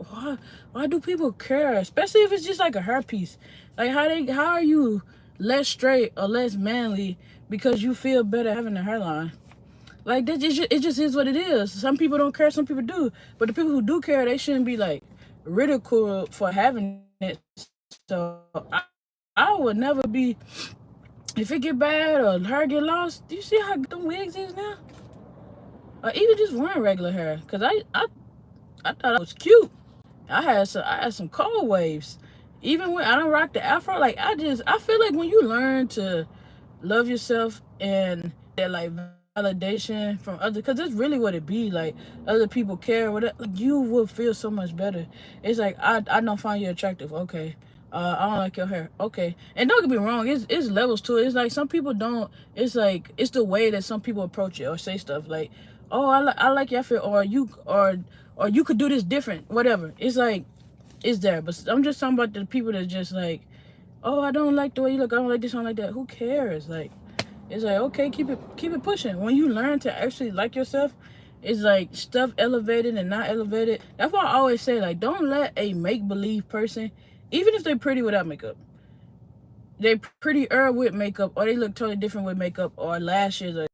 S1: why do people care? Especially if it's just like a hairpiece. Like how are you less straight or less manly because you feel better having a hairline? Like that, it just is what it is. Some people don't care, some people do. But the people who do care, they shouldn't be like ridiculed for having it. So I would never be, if it get bad or hair get lost. Do you see how good them wigs is now? Or even just wearing regular hair, cause I thought it was cute. I had some cold waves. Even when I don't rock the afro, like I feel like when you learn to love yourself and that like validation from others, because that's really what it be. Like other people care, whatever, like you will feel so much better. It's like I don't find you attractive. Okay. I don't like your hair. Okay. And don't get me wrong, it's levels to it. It's like some people don't. It's like it's the way that some people approach it or say stuff like, "Oh, I like your hair," or you could do this different. Whatever. It's like it's there. But I'm just talking about the people that just like, "Oh, I don't like the way you look. I don't like this. I don't like that." Who cares? Like it's like, okay, keep it pushing. When you learn to actually like yourself, it's like stuff elevated and not elevated. That's why I always say, like, don't let a make-believe person, even if they're pretty without makeup, they prettier with makeup, or they look totally different with makeup or lashes, or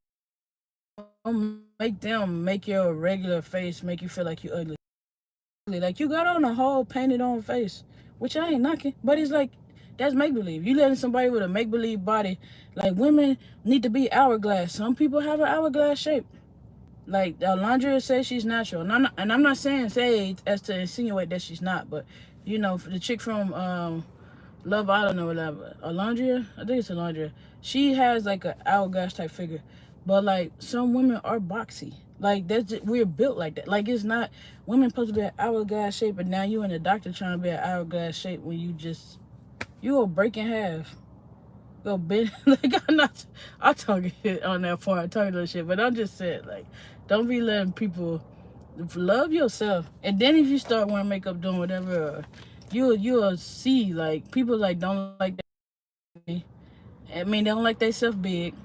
S1: don't make them make your regular face make you feel like you ugly. Like you got on a whole painted on face, which I ain't knocking, but it's like that's make believe. You letting somebody with a make believe body, like women need to be hourglass. Some people have an hourglass shape. Like Alondra says she's natural, and I'm not saying say as to insinuate that she's not, but the chick from Love Island or whatever, Alondra, I think it's Alondra. She has like an hourglass type figure, but like some women are boxy. Like that's just, we're built like that. Like it's not women supposed to be an hourglass shape, but now you and the doctor trying to be an hourglass shape when you will break in half. Go bend like I'm talking on that part, I'm talking that shit, but I'm just saying like don't be letting people love yourself. And then if you start wearing makeup doing whatever, you'll see like people like don't like that. I mean they don't like themselves big,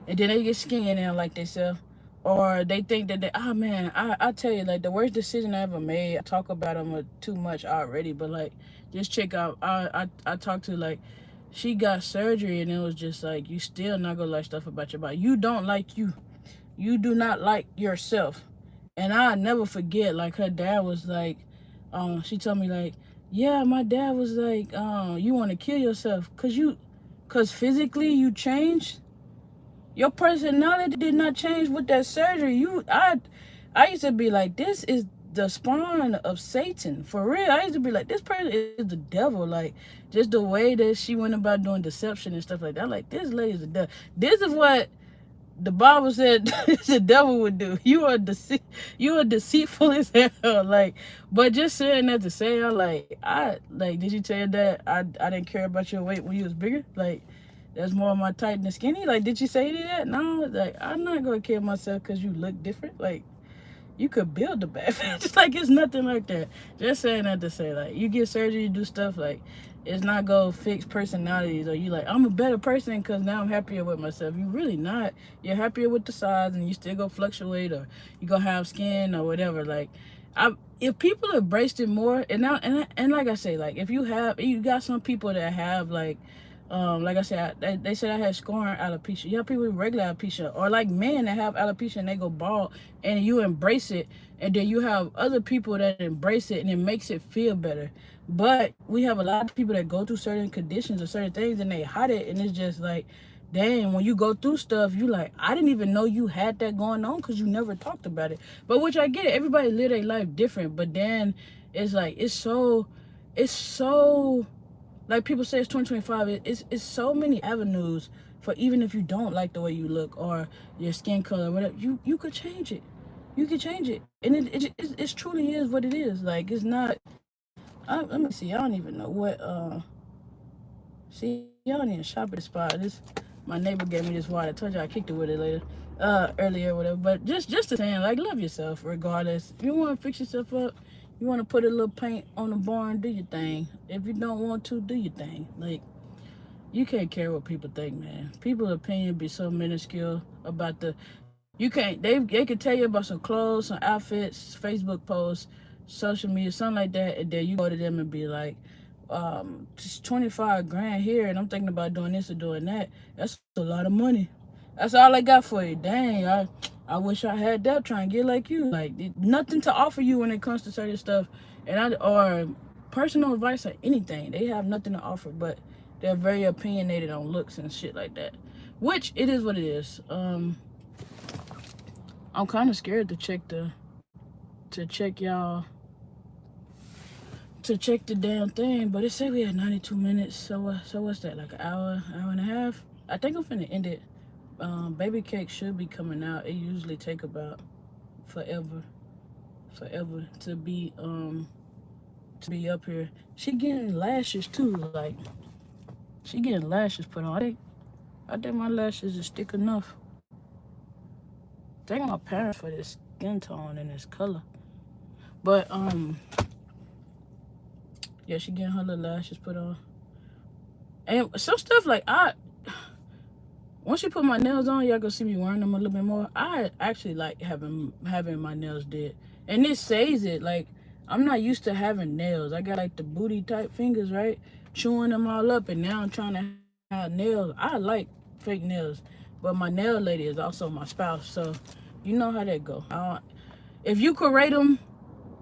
S1: and then they get skinny and they don't like themselves, or they think that oh man, I tell you, like the worst decision I ever made. I talk about them too much already, but like just check out. I talked to like she got surgery and it was just like you still not gonna like stuff about your body. You don't like you. You do not like yourself. And I never forget, like her dad was like, she told me like, yeah, my dad was like, you want to kill yourself cause physically you changed. Your personality did not change with that surgery. I used to be like, this is the spawn of Satan for real. I used to be like, this person is the devil. Like just the way that she went about doing deception and stuff like that. Like this lady is the devil. This is what the Bible said the devil would do. You are deceitful as hell. Like, but just saying that to say, did you tell your dad I didn't care about your weight when you was bigger? Like, that's more of my tight than skinny. Like, did you say that? No, like I'm not gonna kill myself because you look different. Like, you could build a bad just like it's nothing like that. Just saying that to say like you get surgery, you do stuff like it's not gonna fix personalities, or you like I'm a better person because now I'm happier with myself. You really not. You're happier with the size and you still go fluctuate, or you gonna have skin or whatever. Like if people embraced it more, and like I say, like if you got some people that have like I said, they said I had scoring alopecia. You have people with regular alopecia, or like men that have alopecia and they go bald, and you embrace it, and then you have other people that embrace it, and it makes it feel better. But we have a lot of people that go through certain conditions or certain things, and they hide it, and it's just like, dang, when you go through stuff, you like, I didn't even know you had that going on because you never talked about it. But which I get it, everybody live their life different. But then it's like it's so like people say it's 2025. It's so many avenues for, even if you don't like the way you look or your skin color, whatever, you could change it. You can change it, and it truly is what it is. Like it's not. Let me see. I don't even know what. See, y'all need to shop at the spot. This my neighbor gave me this water. I told you I kicked it with it later, earlier, or whatever. But just to saying, like, love yourself regardless. If you want to fix yourself up, you want to put a little paint on the barn, do your thing. If you don't want to, do your thing. Like, you can't care what people think, man. People's opinion be so minuscule about the. You can't. They could tell you about some clothes, some outfits, Facebook posts, social media, something like that, and then you go to them and be like, just 25 grand here, and I'm thinking about doing this or doing that. That's a lot of money. That's all I got for you. Dang, I wish I had that. Trying to get like you. Like nothing to offer you when it comes to certain stuff, or personal advice or anything. They have nothing to offer, but they're very opinionated on looks and shit like that. Which it is what it is. I'm kind of scared to check the damn thing, but it said we had 92 minutes. So what's that? Like an hour and a half? I think I'm finna end it. Baby cake should be coming out. It usually take about forever to be up here. She getting lashes too. Like she getting lashes put on. I think my lashes is thick enough. Thank my parents for this skin tone and this color. But yeah, she getting her little lashes put on. And some stuff like once you put my nails on, y'all gonna see me wearing them a little bit more. I actually like having my nails did. And it says it, like, I'm not used to having nails. I got like the booty type fingers, right? Chewing them all up, and now I'm trying to have nails. I like fake nails, but my nail lady is also my spouse, so you know how that go. If you could rate them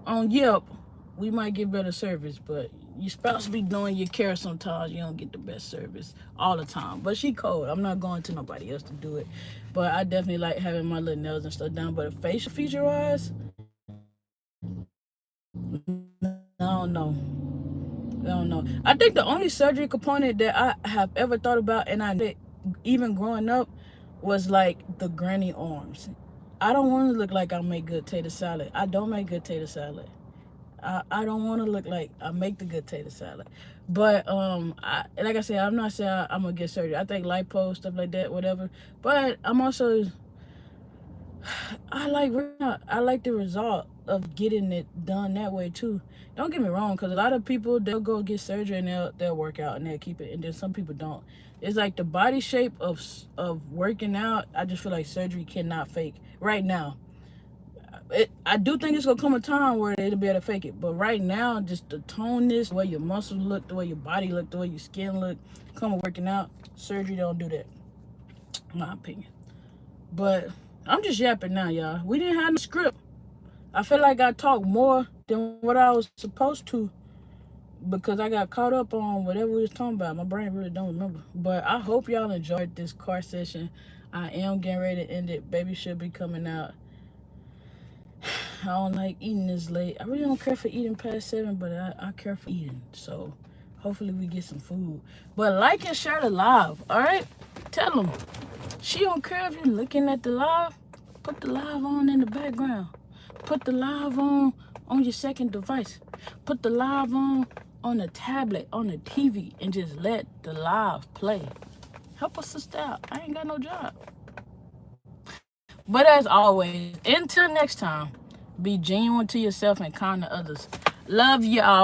S1: on Yelp, we might get better service, but your spouse be doing your care sometimes. You don't get the best service all the time. But she cold. I'm not going to nobody else to do it. But I definitely like having my little nails and stuff done. But facial feature wise, I don't know. I don't know. I think the only surgery component that I have ever thought about, and I did even growing up, was like the granny arms. I don't want to look like I make good tater salad. I don't make good tater salad. I don't want to look like I make the good tater salad. But like I said, I'm not saying I'm gonna get surgery. I think lipo, stuff like that, whatever. But I'm also, I like the result of getting it done that way too. Don't get me wrong, because a lot of people, they'll go get surgery and they'll work out and they'll keep it, and then some people don't. It's like the body shape of working out. I just feel like surgery cannot fake right now. I do think it's gonna come a time where it'll be able to fake it, but right now, just the toneness, the way your muscles look, the way your body look, the way your skin look, come working out, surgery don't do that, in my opinion. But I'm just yapping now, y'all. We didn't have no script. I feel like I talked more than what I was supposed to because I got caught up on whatever we was talking about. My brain really don't remember. But I hope y'all enjoyed this car session. I am getting ready to end it. Baby should be coming out. I don't like eating this late. I really don't care for eating past 7, but I care for eating. So hopefully we get some food. But like and share the live, all right? Tell them. She don't care if you're looking at the live. Put the live on in the background. Put the live on your second device. Put the live on the tablet, on the TV, and just let the live play. Help a sister out. I ain't got no job. But as always, until next time, be genuine to yourself and kind to others. Love y'all.